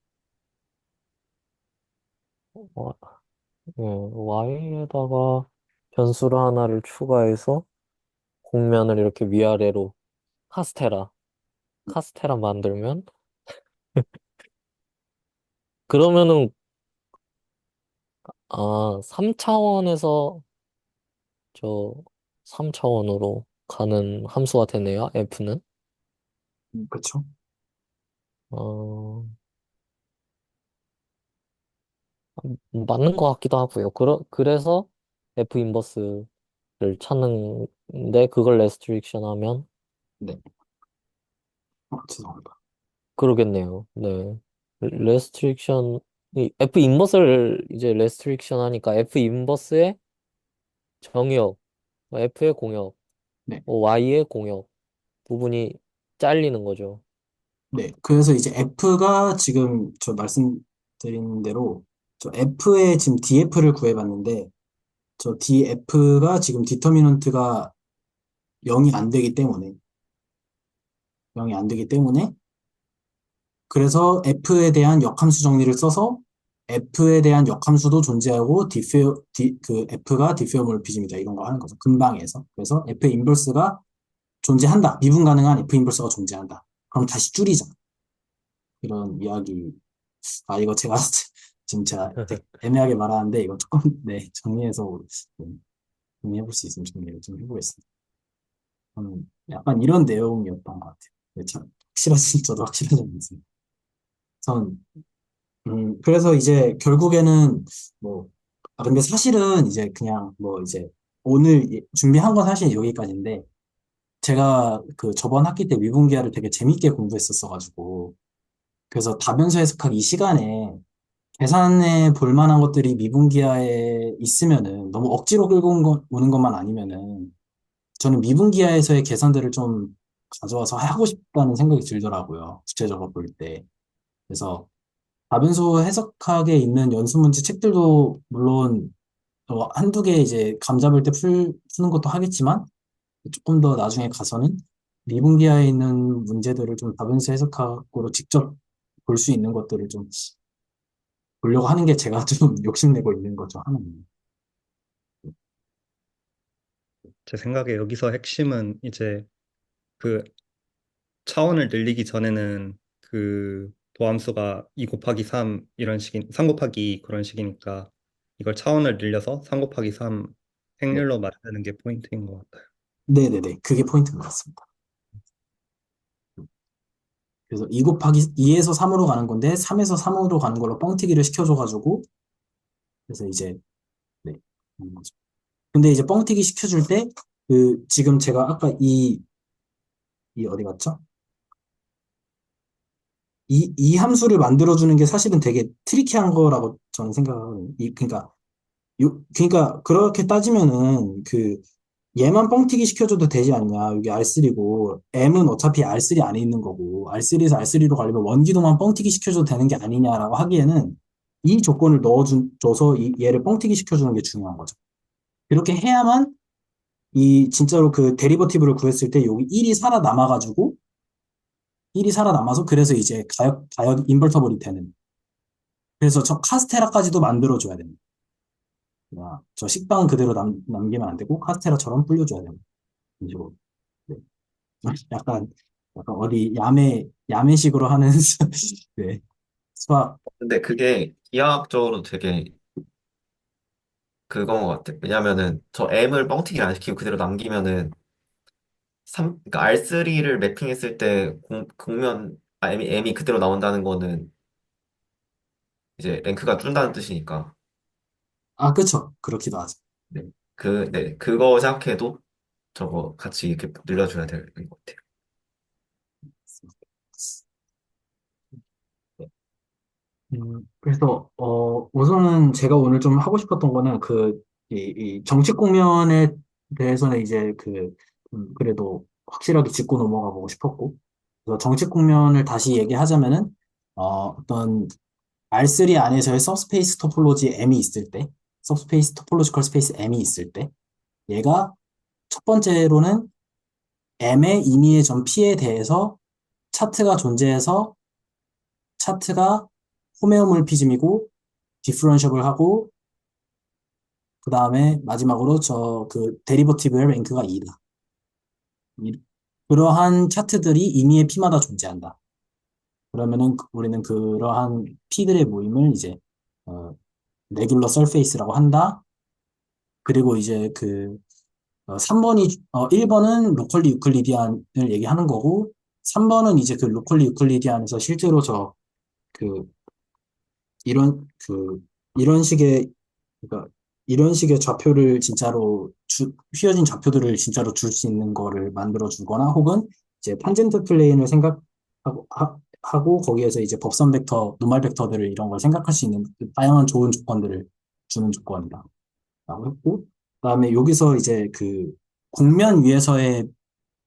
와- 예, Y에다가 변수를 하나를 추가해서 공면을 이렇게 위아래로 카스테라 카스테라 만들면 그러면은 3차원에서 저 3차원으로 가는 함수가 되네요. F는. 그쵸? 어, 맞는 것 같기도 하고요. 그래서 F 인버스를 찾는데 그걸 레스트릭션 하면 네. 죄송합니다. 그러겠네요. 네. 레스트릭션 이 F 인버스를 이제 레스트릭션 하니까 F 인버스의 정의역, F의 공역, 네. Y의 공역 부분이 잘리는 거죠. 네. 그래서 이제 F가 지금 저 말씀드린 대로 저 F의 지금 DF를 구해봤는데 저 DF가 지금 디터미넌트가 0이 안 되기 때문에 0이 안 되기 때문에 그래서 F에 대한 역함수 정리를 써서 F에 대한 역함수도 존재하고 그 F가 디페어몰피즘이다 이런 거 하는 거죠. 근방에서. 그래서 F 인버스가 존재한다. 미분 가능한 F 인버스가 존재한다. 그럼 다시 줄이자. 이런 이야기. 이거 제가 지금 제가 되게 애매하게 말하는데 이거 조금 네 정리해서 정리해볼 수 있으면 정리를 좀 해보겠습니다. 약간 이런 내용이었던 것 같아요. 네, 참 확실하지 저도 확실하지 않습니다. 전 그래서 이제 결국에는 뭐 근데 사실은 이제 그냥 뭐 이제 오늘 준비한 건 사실 여기까지인데 제가 그 저번 학기 때 미분기하를 되게 재밌게 공부했었어가지고 그래서 다변수 해석하기 이 시간에 계산해 볼 만한 것들이 미분기하에 있으면은 너무 억지로 끌고 오는 것만 아니면은 저는 미분기하에서의 계산들을 좀 가져와서 하고 싶다는 생각이 들더라고요. 구체적으로 볼 때. 그래서 다변수 해석학에 있는 연수 문제 책들도 물론 한두 개 이제 감 잡을 때 푸는 것도 하겠지만 조금 더 나중에 가서는 미분기하에 있는 문제들을 좀 다변수 해석학으로 직접 볼 수 있는 것들을 좀 보려고 하는 게 제가 좀 욕심내고 있는 거죠, 하나는. 제 생각에 여기서 핵심은 이제 그 차원을 늘리기 전에는 그 도함수가 2 곱하기 3 이런 식인 3 곱하기 2 그런 식이니까 이걸 차원을 늘려서 3 곱하기 3 네. 행렬로 만드는 게 포인트인 것 같아요. 네네네. 그게 포인트인 것 같습니다. 그래서 2 곱하기 2에서 3으로 가는 건데 3에서 3으로 가는 걸로 뻥튀기를 시켜줘가지고 그래서 이제 네. 하는 거죠. 근데 이제 뻥튀기 시켜줄 때 지금 제가 아까 이 어디 갔죠? 이 함수를 만들어주는 게 사실은 되게 트리키한 거라고 저는 생각하거든요. 그러니까 그러니까 그렇게 따지면은 얘만 뻥튀기 시켜줘도 되지 않냐. 이게 R3고 M은 어차피 R3 안에 있는 거고 R3에서 R3로 가려면 원기도만 뻥튀기 시켜줘도 되는 게 아니냐라고 하기에는 이 조건을 넣어줘서 얘를 뻥튀기 시켜주는 게 중요한 거죠. 그렇게 해야만 진짜로 그 데리버티브를 구했을 때 여기 1이 살아남아서 그래서 이제 가역 인버터블이 되는. 그래서 저 카스테라까지도 만들어줘야 됩니다. 저 식빵 그대로 남기면 안 되고 카스테라처럼 불려줘야 됩니다. 이런 식으로. 네. 약간, 약간 어디 야매식으로 하는 네. 수학. 근데 그게 기하학적으로 되게 그건 것 같아. 왜냐면은 저 M을 뻥튀기 안 시키고 그대로 남기면은 그러니까 R3를 매핑했을 때 M이 그대로 나온다는 거는 이제 랭크가 줄다는 뜻이니까. 아, 그쵸. 그렇기도 하죠. 네. 네. 그거 생각해도 저거 같이 이렇게 늘려줘야 되는 것 같아요. 네. 그래서, 우선은 제가 오늘 좀 하고 싶었던 거는 이 정책 국면에 대해서는 이제 그래도 확실하게 짚고 넘어가 보고 싶었고, 그래서 정책 국면을 다시 얘기하자면은, 어떤 R3 안에서의 서브스페이스 토폴로지 M이 있을 때, 서브스페이스 토폴로지컬 스페이스 M이 있을 때, 얘가 첫 번째로는 M의 임의의 점 P에 대해서 차트가 존재해서 차트가 호메오몰피즘이고 디퍼런셔블하고 그 다음에 마지막으로 데리버티브의 랭크가 2다. 그러한 차트들이 임의의 P마다 존재한다. 그러면은 우리는 그러한 P들의 모임을 이제 어, 레귤러 서페이스라고 한다. 그리고 이제 1번은 로컬리 유클리디안을 얘기하는 거고, 3번은 이제 그 로컬리 유클리디안에서 실제로 그, 이런 식의, 그러니까 이런 식의 좌표를 진짜로, 휘어진 좌표들을 진짜로 줄 수 있는 거를 만들어 주거나, 혹은 이제 탄젠트 플레인을 하고, 거기에서 이제 법선 벡터, 노말 벡터들을 이런 걸 생각할 수 있는 다양한 좋은 조건들을 주는 조건이다. 라고 했고, 그다음에 여기서 이제 곡면 위에서의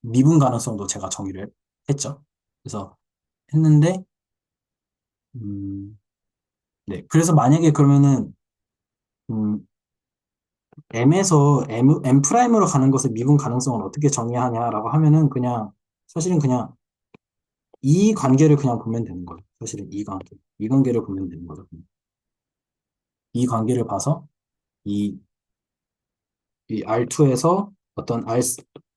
미분 가능성도 제가 정의를 했죠. 그래서 했는데, 네. 그래서 만약에 그러면은, 음, M 프라임으로 가는 것의 미분 가능성을 어떻게 정의하냐라고 하면은 사실은 그냥 이 관계를 그냥 보면 되는 거예요. 사실은 이 관계. 이 관계를 보면 되는 거죠. 이 관계를 봐서 이 이 R2에서 어떤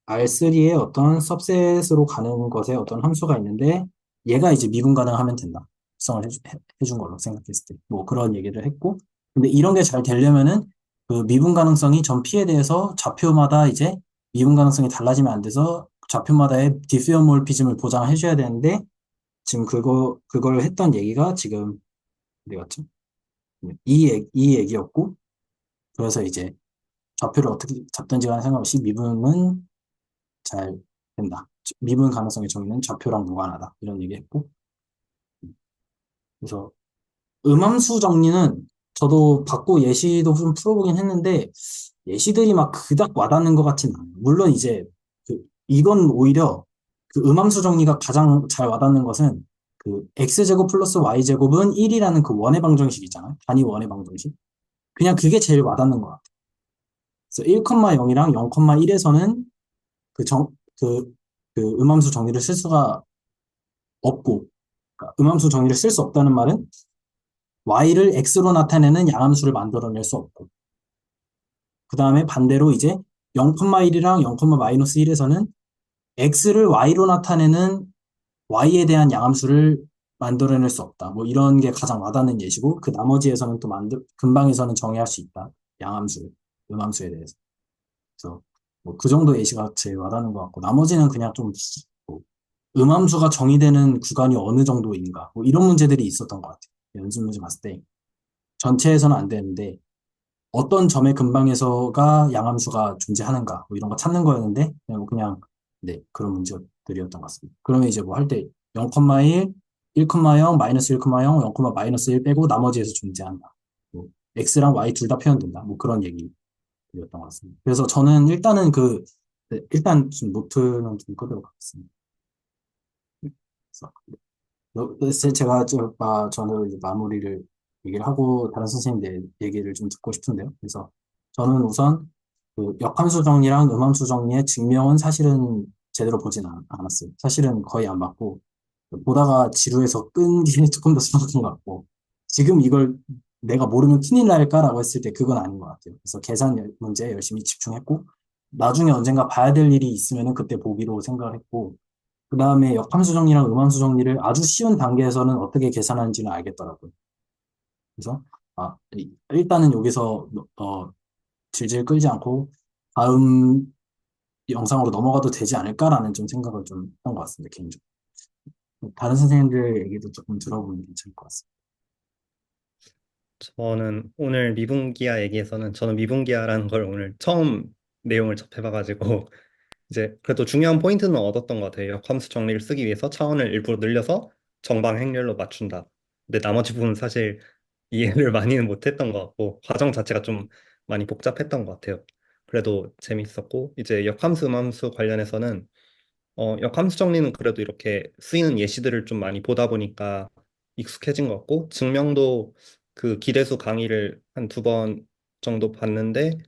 R3의 어떤 सब셋으로 가는 것에 어떤 함수가 있는데 얘가 이제 미분 가능하면 된다. 특성을 해준 걸로 생각했을 때. 뭐 그런 얘기를 했고. 근데 이런 게 잘 되려면은 그 미분 가능성이 전 P에 대해서 좌표마다 이제 미분 가능성이 달라지면 안 돼서 좌표마다의 디스어몰피즘을 보장해줘야 되는데 지금 그걸 했던 얘기가 지금 어디 갔죠? 이 얘기였고 그래서 이제 좌표를 어떻게 잡든지 간에 상관없이 미분은 잘 된다. 미분 가능성의 정의는 좌표랑 무관하다. 이런 얘기했고. 그래서 음함수 정리는 저도 받고 예시도 좀 풀어보긴 했는데 예시들이 막 그닥 와닿는 것 같진 않아요. 물론 이제 이건 오히려 음함수 정리가 가장 잘 와닿는 것은 그 x제곱 플러스 y제곱은 1이라는 그 원의 방정식 있잖아요. 단위 원의 방정식. 그냥 그게 제일 와닿는 것 같아요. 그래서 1,0이랑 0,1에서는 그 정, 그, 그 음함수 정의를 쓸 수가 없고, 그러니까 음함수 정의를 쓸 수 없다는 말은 y를 x로 나타내는 양함수를 만들어낼 수 없고, 그 다음에 반대로 이제 0,1이랑 0,-1에서는 x를 y로 나타내는 y에 대한 양함수를 만들어낼 수 없다. 뭐 이런 게 가장 와닿는 예시고, 그 나머지에서는 또 근방에서는 정의할 수 있다. 양함수, 음함수에 대해서. 그래서 뭐 그 정도 예시가 제일 와닿는 것 같고, 나머지는 그냥 좀 뭐 음함수가 정의되는 구간이 어느 정도인가, 뭐 이런 문제들이 있었던 것 같아요. 연습 문제 봤을 때 전체에서는 안 되는데 어떤 점의 근방에서가 양함수가 존재하는가, 뭐 이런 거 찾는 거였는데 그냥 네, 그런 문제들이었던 것 같습니다. 그러면 이제 뭐 할 때 0,1, 1,0, 마이너스 1,0, 0, 마이너스 1 빼고 나머지에서 존재한다. 뭐 x랑 y 둘 다 표현된다. 뭐 그런 얘기였던 것 같습니다. 그래서 저는 일단은 네, 일단 좀 노트는 좀 끄도록 하겠습니다. 그래서 제가 저는 이제 마무리를 얘기를 하고 다른 선생님들 얘기를 좀 듣고 싶은데요. 그래서 저는 우선 그 역함수 정리랑 음함수 정리의 증명은 사실은 제대로 보진 않았어요. 사실은 거의 안 봤고 보다가 지루해서 끈 게 조금 더 심한 것 같고 지금 이걸 내가 모르면 큰일 날까라고 했을 때 그건 아닌 것 같아요. 그래서 계산 문제에 열심히 집중했고 나중에 언젠가 봐야 될 일이 있으면은 그때 보기로 생각을 했고 그 다음에 역함수 정리랑 음함수 정리를 아주 쉬운 단계에서는 어떻게 계산하는지는 알겠더라고요. 그래서 일단은 여기서 질질 끌지 않고 다음 영상으로 넘어가도 되지 않을까라는 좀 생각을 좀 했던 것 같습니다, 개인적으로. 다른 선생님들 얘기도 조금 들어보면 괜찮을 것 같습니다. 저는 오늘 미분기하 얘기에서는 저는 미분기하라는 걸 오늘 처음 내용을 접해봐가지고 이제 그래도 중요한 포인트는 얻었던 것 같아요. 역함수 정리를 쓰기 위해서 차원을 일부러 늘려서 정방 행렬로 맞춘다. 근데 나머지 부분은 사실 이해를 많이는 못했던 것 같고 과정 자체가 좀 많이 복잡했던 것 같아요. 그래도 재밌었고 이제 역함수, 음함수 관련해서는 역함수 정리는 그래도 이렇게 쓰이는 예시들을 좀 많이 보다 보니까 익숙해진 것 같고 증명도 그 기대수 강의를 한 두 번 정도 봤는데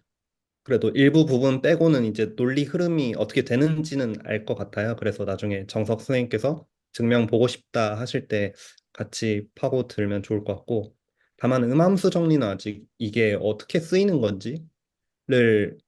그래도 일부 부분 빼고는 이제 논리 흐름이 어떻게 되는지는 알 것 같아요. 그래서 나중에 정석 선생님께서 증명 보고 싶다 하실 때 같이 파고 들면 좋을 것 같고 다만 음함수 정리는 아직 이게 어떻게 쓰이는 건지를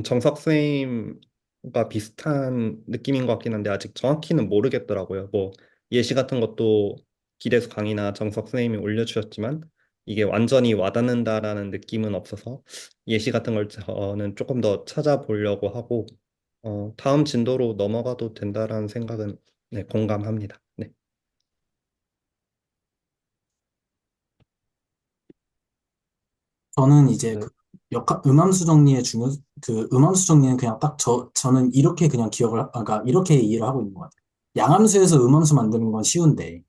정석 선생님과 비슷한 느낌인 것 같긴 한데 아직 정확히는 모르겠더라고요. 뭐 예시 같은 것도 기대수 강의나 정석 선생님이 올려주셨지만 이게 완전히 와닿는다라는 느낌은 없어서 예시 같은 걸 저는 조금 더 찾아보려고 하고 다음 진도로 넘어가도 된다라는 생각은 네, 공감합니다. 네. 저는 이제 네. 음함수 정리의 음함수 정리는 그냥 딱 저는 이렇게 그냥 그러니까 이렇게 이해를 하고 있는 것 같아요. 양함수에서 음함수 만드는 건 쉬운데,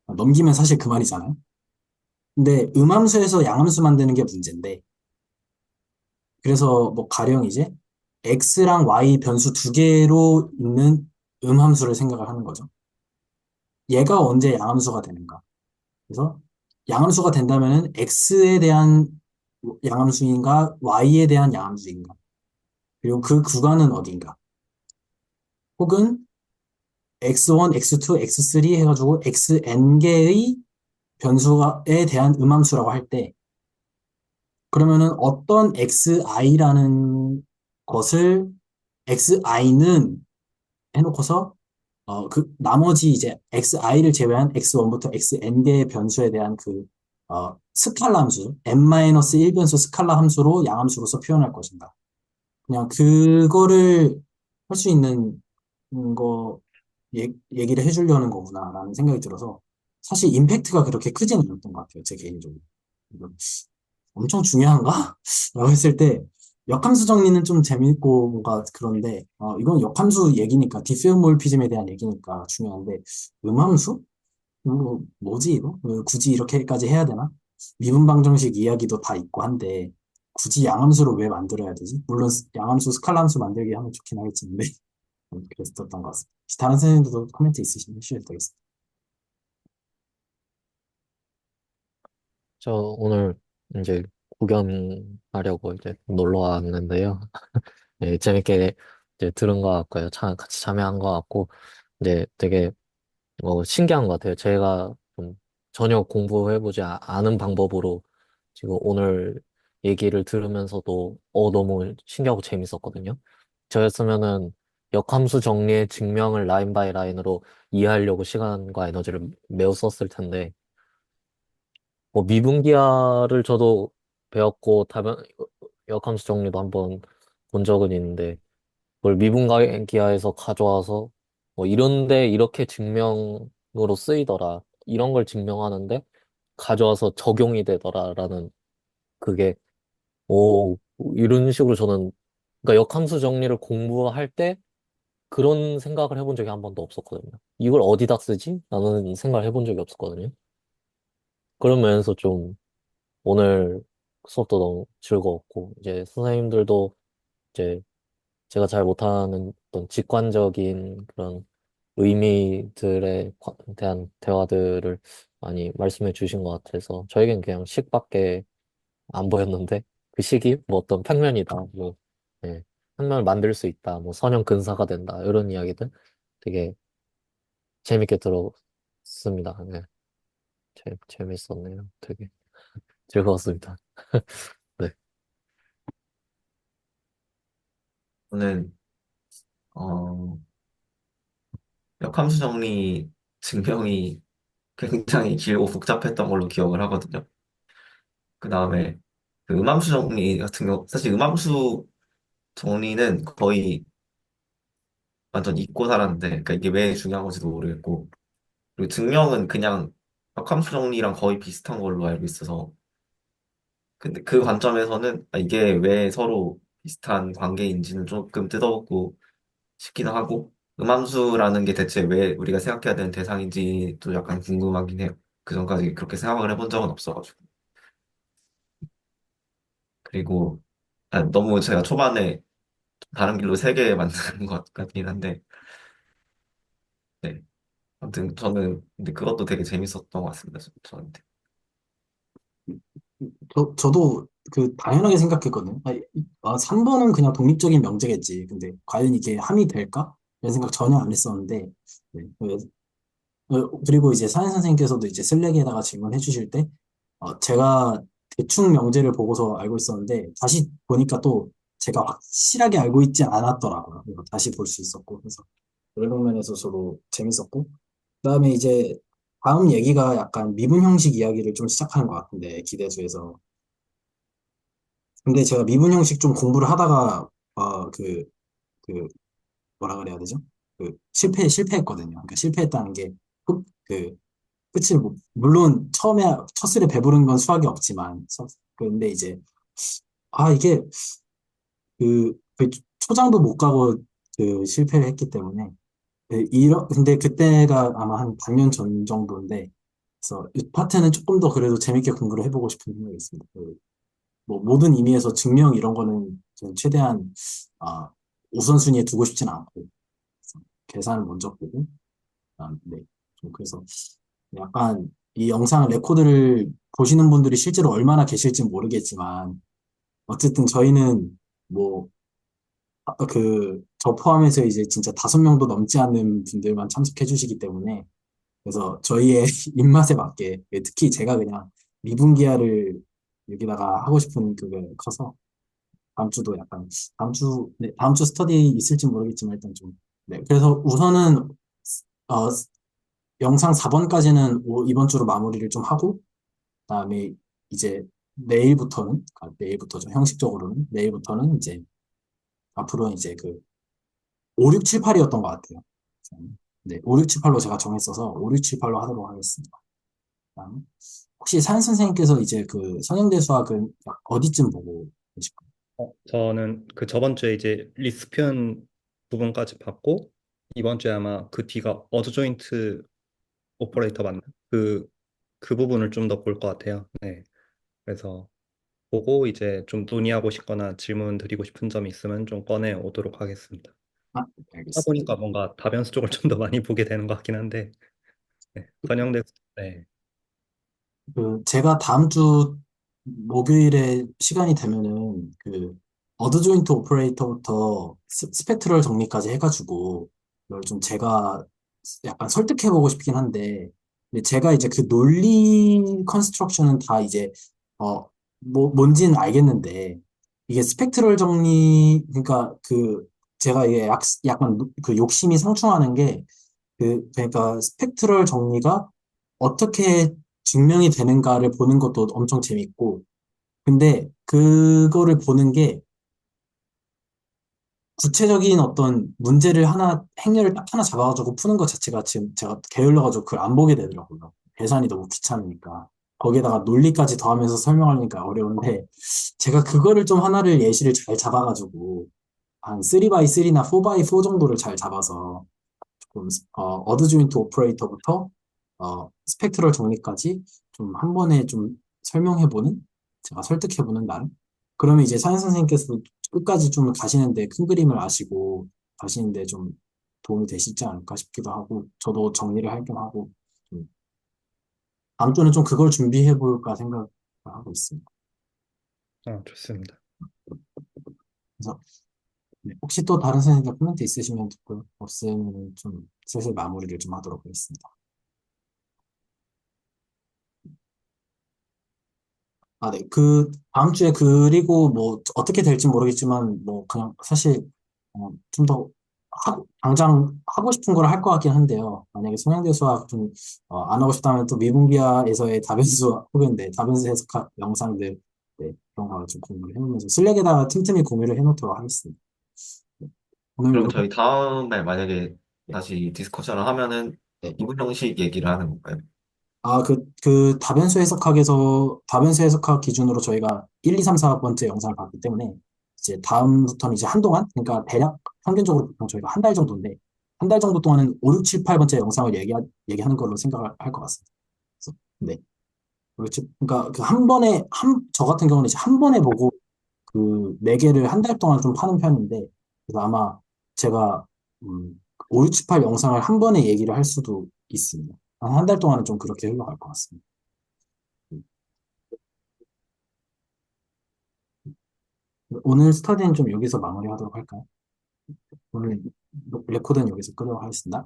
넘기면 사실 그 말이잖아요. 근데 음함수에서 양함수 만드는 게 문제인데, 그래서 뭐 가령 이제 x랑 y 변수 두 개로 있는 음함수를 생각을 하는 거죠. 얘가 언제 양함수가 되는가? 그래서 양함수가 된다면은 x에 대한 양함수인가, y에 대한 양함수인가? 그리고 그 구간은 어딘가? 혹은 x1, x2, x3 해가지고 xn 개의 변수에 대한 음함수라고 할 때, 그러면은 어떤 xi라는 것을 xi는 해놓고서 나머지 이제 xi를 제외한 x1부터 xn 개의 변수에 대한 스칼라 함수, n-1변수 스칼라 함수로 양함수로서 표현할 것인가. 그냥 그거를 할 수 있는 거 얘기를 해주려는 거구나라는 생각이 들어서 사실 임팩트가 그렇게 크지는 않았던 것 같아요. 제 개인적으로. 이거 엄청 중요한가? 라고 했을 때 역함수 정리는 좀 재밌고 뭔가 그런데 이건 역함수 얘기니까 디페어몰피즘에 대한 얘기니까 중요한데 음함수? 뭐지 이거? 왜 굳이 이렇게까지 해야 되나? 미분방정식 이야기도 다 있고 한데 굳이 양함수를 왜 만들어야 되지? 물론 양함수 스칼라 함수 만들기 하면 좋긴 하겠지만 그랬었던 것 같습니다. 다른 선생님들도 코멘트 있으시면 해주셔도 되겠습니다. 저 오늘 이제 구경하려고 이제 놀러 왔는데요. 네, 재밌게 이제 들은 것 같고요. 같이 참여한 것 같고, 이제 되게 신기한 것 같아요. 제가 좀 전혀 공부해보지 않은 방법으로 지금 오늘 얘기를 들으면서도 너무 신기하고 재밌었거든요. 저였으면은 역함수 정리의 증명을 라인 바이 라인으로 이해하려고 시간과 에너지를 매우 썼을 텐데, 미분기하를 저도 배웠고, 역함수 정리도 한번 본 적은 있는데, 그걸 미분기하에서 가져와서, 이런데 이렇게 증명으로 쓰이더라. 이런 걸 증명하는데, 가져와서 적용이 되더라라는, 그게, 오, 이런 식으로 저는, 그러니까 역함수 정리를 공부할 때 그런 생각을 해본 적이 한 번도 없었거든요. 이걸 어디다 쓰지? 라는 생각을 해본 적이 없었거든요. 그런 면에서 좀 오늘 수업도 너무 즐거웠고, 이제 선생님들도 이제 제가 잘 못하는 어떤 직관적인 그런 의미들에 대한 대화들을 많이 말씀해 주신 것 같아서 저에겐 그냥 식밖에 안 보였는데 그 식이 뭐 어떤 평면이다, 뭐, 네, 평면을 만들 수 있다, 뭐 선형 근사가 된다, 이런 이야기들 되게 재밌게 들었습니다. 네, 재밌었네요. 되게 즐거웠습니다. 네. 저는 어, 역함수 정리 증명이 굉장히 길고 복잡했던 걸로 기억을 하거든요. 그 다음에 그 음함수 정리 같은 경우, 사실 음함수 정리는 거의 완전 잊고 살았는데, 그러니까 이게 왜 중요한 건지도 모르겠고, 그리고 증명은 그냥 역함수 정리랑 거의 비슷한 걸로 알고 있어서, 근데 그 관점에서는 이게 왜 서로 비슷한 관계인지는 조금 뜯어보고 싶기도 하고, 음함수라는 게 대체 왜 우리가 생각해야 되는 대상인지도 약간 궁금하긴 해요. 그 전까지 그렇게 생각을 해본 적은 없어가지고. 그리고 너무 제가 초반에 다른 길로 세 개 만드는 것 같긴 한데, 네. 아무튼 저는 근데 그것도 되게 재밌었던 것 같습니다. 저한테. 저도 그 당연하게 생각했거든요. 3번은 그냥 독립적인 명제겠지. 근데 과연 이게 함이 될까? 이런 생각 전혀 안 했었는데, 네. 그리고 이제 사회 선생님께서도 이제 슬랙에다가 질문해 주실 때, 제가 대충 명제를 보고서 알고 있었는데, 다시 보니까 또 제가 확실하게 알고 있지 않았더라고요. 그래서 다시 볼 수 있었고, 그래서 그런 면에서 저도 재밌었고, 그다음에 이제 다음 얘기가 약간 미분 형식 이야기를 좀 시작하는 것 같은데, 기대수에서. 근데 제가 미분 형식 좀 공부를 하다가, 그, 뭐라 그래야 되죠? 실패했거든요. 그러니까 실패했다는 게, 그, 끝을, 물론 처음에, 첫술에 배부른 건 수학이 없지만, 근데 이제, 이게, 초장도 못 가고, 실패를 했기 때문에, 근데 그때가 아마 한 반년 전 정도인데, 그래서 이 파트는 조금 더 그래도 재밌게 공부를 해보고 싶은 생각이 있습니다. 뭐 모든 의미에서 증명 이런 거는 저는 최대한 아, 우선순위에 두고 싶진 않고 그래서 계산을 먼저 보고 네. 좀 그래서 약간 이 영상 레코드를 보시는 분들이 실제로 얼마나 계실지 모르겠지만 어쨌든 저희는 뭐 저 포함해서 이제 진짜 5명도 넘지 않는 분들만 참석해 주시기 때문에 그래서 저희의 입맛에 맞게 특히 제가 그냥 미분기야를 여기다가 하고 싶은 그게 커서 다음 주도 약간 네, 다음 주 스터디 있을지 모르겠지만 일단 좀 네. 그래서 우선은 어, 영상 4번까지는 이번 주로 마무리를 좀 하고 그다음에 이제 내일부터죠. 형식적으로는 내일부터는 이제 앞으로 이제 5, 6, 7, 8이었던 것 같아요. 네, 5, 6, 7, 8로 제가 정했어서 5, 6, 7, 8로 하도록 하겠습니다. 그다음에 혹시 사연 선생님께서 이제 선행대 수학은 어디쯤 보고 계실까요? 저는 그 저번 주에 이제 리스피언 부분까지 봤고, 이번 주에 아마 그 뒤가 어드 조인트 오퍼레이터 맞나? 그 부분을 좀 더 볼 것 같아요. 네. 그래서 보고 이제 좀 논의하고 싶거나 질문 드리고 싶은 점이 있으면 좀 꺼내 오도록 하겠습니다. 네, 하다 알겠습니다. 보니까 뭔가 다변수 쪽을 좀 더 많이 보게 되는 것 같긴 한데, 네. 선영대, 네. 제가 다음 주 목요일에 시간이 되면은 어드 조인트 오퍼레이터부터 스펙트럴 정리까지 해가지고 이걸 좀 제가 약간 설득해보고 싶긴 한데, 근데 제가 이제 그 논리 컨스트럭션은 다 이제 어 뭔지는 알겠는데, 이게 스펙트럴 정리, 그러니까 제가 이게 약간 그 욕심이 상충하는 게, 그러니까 스펙트럴 정리가 어떻게 증명이 되는가를 보는 것도 엄청 재밌고, 근데 그거를 보는 게 구체적인 어떤 문제를 하나, 행렬을 딱 하나 잡아가지고 푸는 것 자체가 지금 제가 게을러가지고 그걸 안 보게 되더라고요. 계산이 너무 귀찮으니까. 거기에다가 논리까지 더하면서 설명하려니까 어려운데, 제가 그거를 좀 하나를 예시를 잘 잡아가지고, 한 3x3나 4x4 정도를 잘 잡아서, 어드 조인트 오퍼레이터부터 스펙트럴 정리까지 좀 한 번에 좀 설명해보는, 제가 설득해보는 날. 그러면 이제 사연 선생님께서 끝까지 좀 가시는데, 큰 그림을 아시고 가시는데 좀 도움이 되시지 않을까 싶기도 하고, 저도 정리를 할 겸 하고, 좀 다음 주는 좀 그걸 준비해볼까 생각을 하고 있습니다. 좋습니다. 그래서 네, 혹시 또 다른 선생님들 코멘트 있으시면 듣고, 없으면 좀 슬슬 마무리를 좀 하도록 하겠습니다. 아, 네. 다음 주에 그리고 뭐, 어떻게 될지 모르겠지만, 뭐, 그냥 사실, 좀 더, 당장 하고 싶은 걸 할 것 같긴 한데요. 만약에 송양대 수학 좀, 안 하고 싶다면 또 미분기하에서의 다변수, 혹은 네, 다변수 해석 영상들, 네, 그런 거 좀 공부를 해보면서, 슬랙에다가 틈틈이 공유를 해놓도록 하겠습니다. 네, 오늘 그럼 이렇게, 저희 다음에 만약에 네, 다시 디스커션을 하면은 네. 이분 형식 얘기를 하는 건가요? 다변수 해석학 기준으로 저희가 1, 2, 3, 4번째 영상을 봤기 때문에, 이제 다음부터는 이제 한동안, 그러니까 대략 평균적으로 보통 저희가 한 달 정도인데, 한 달 정도 동안은 5, 6, 7, 8번째 영상을 얘기하는 걸로 생각을 할 것 같습니다. 그래서, 네. 그렇지. 그러니까 저 같은 경우는 이제 한 번에 보고 그 네 개를 한 달 동안 좀 파는 편인데, 그래서 아마 제가, 5, 6, 7, 8 영상을 한 번에 얘기를 할 수도 있습니다. 한 달 동안은 좀 그렇게 흘러갈 것 같습니다. 오늘 스터디는 좀 여기서 마무리하도록 할까요? 오늘 레코드는 여기서 끄도록 하겠습니다.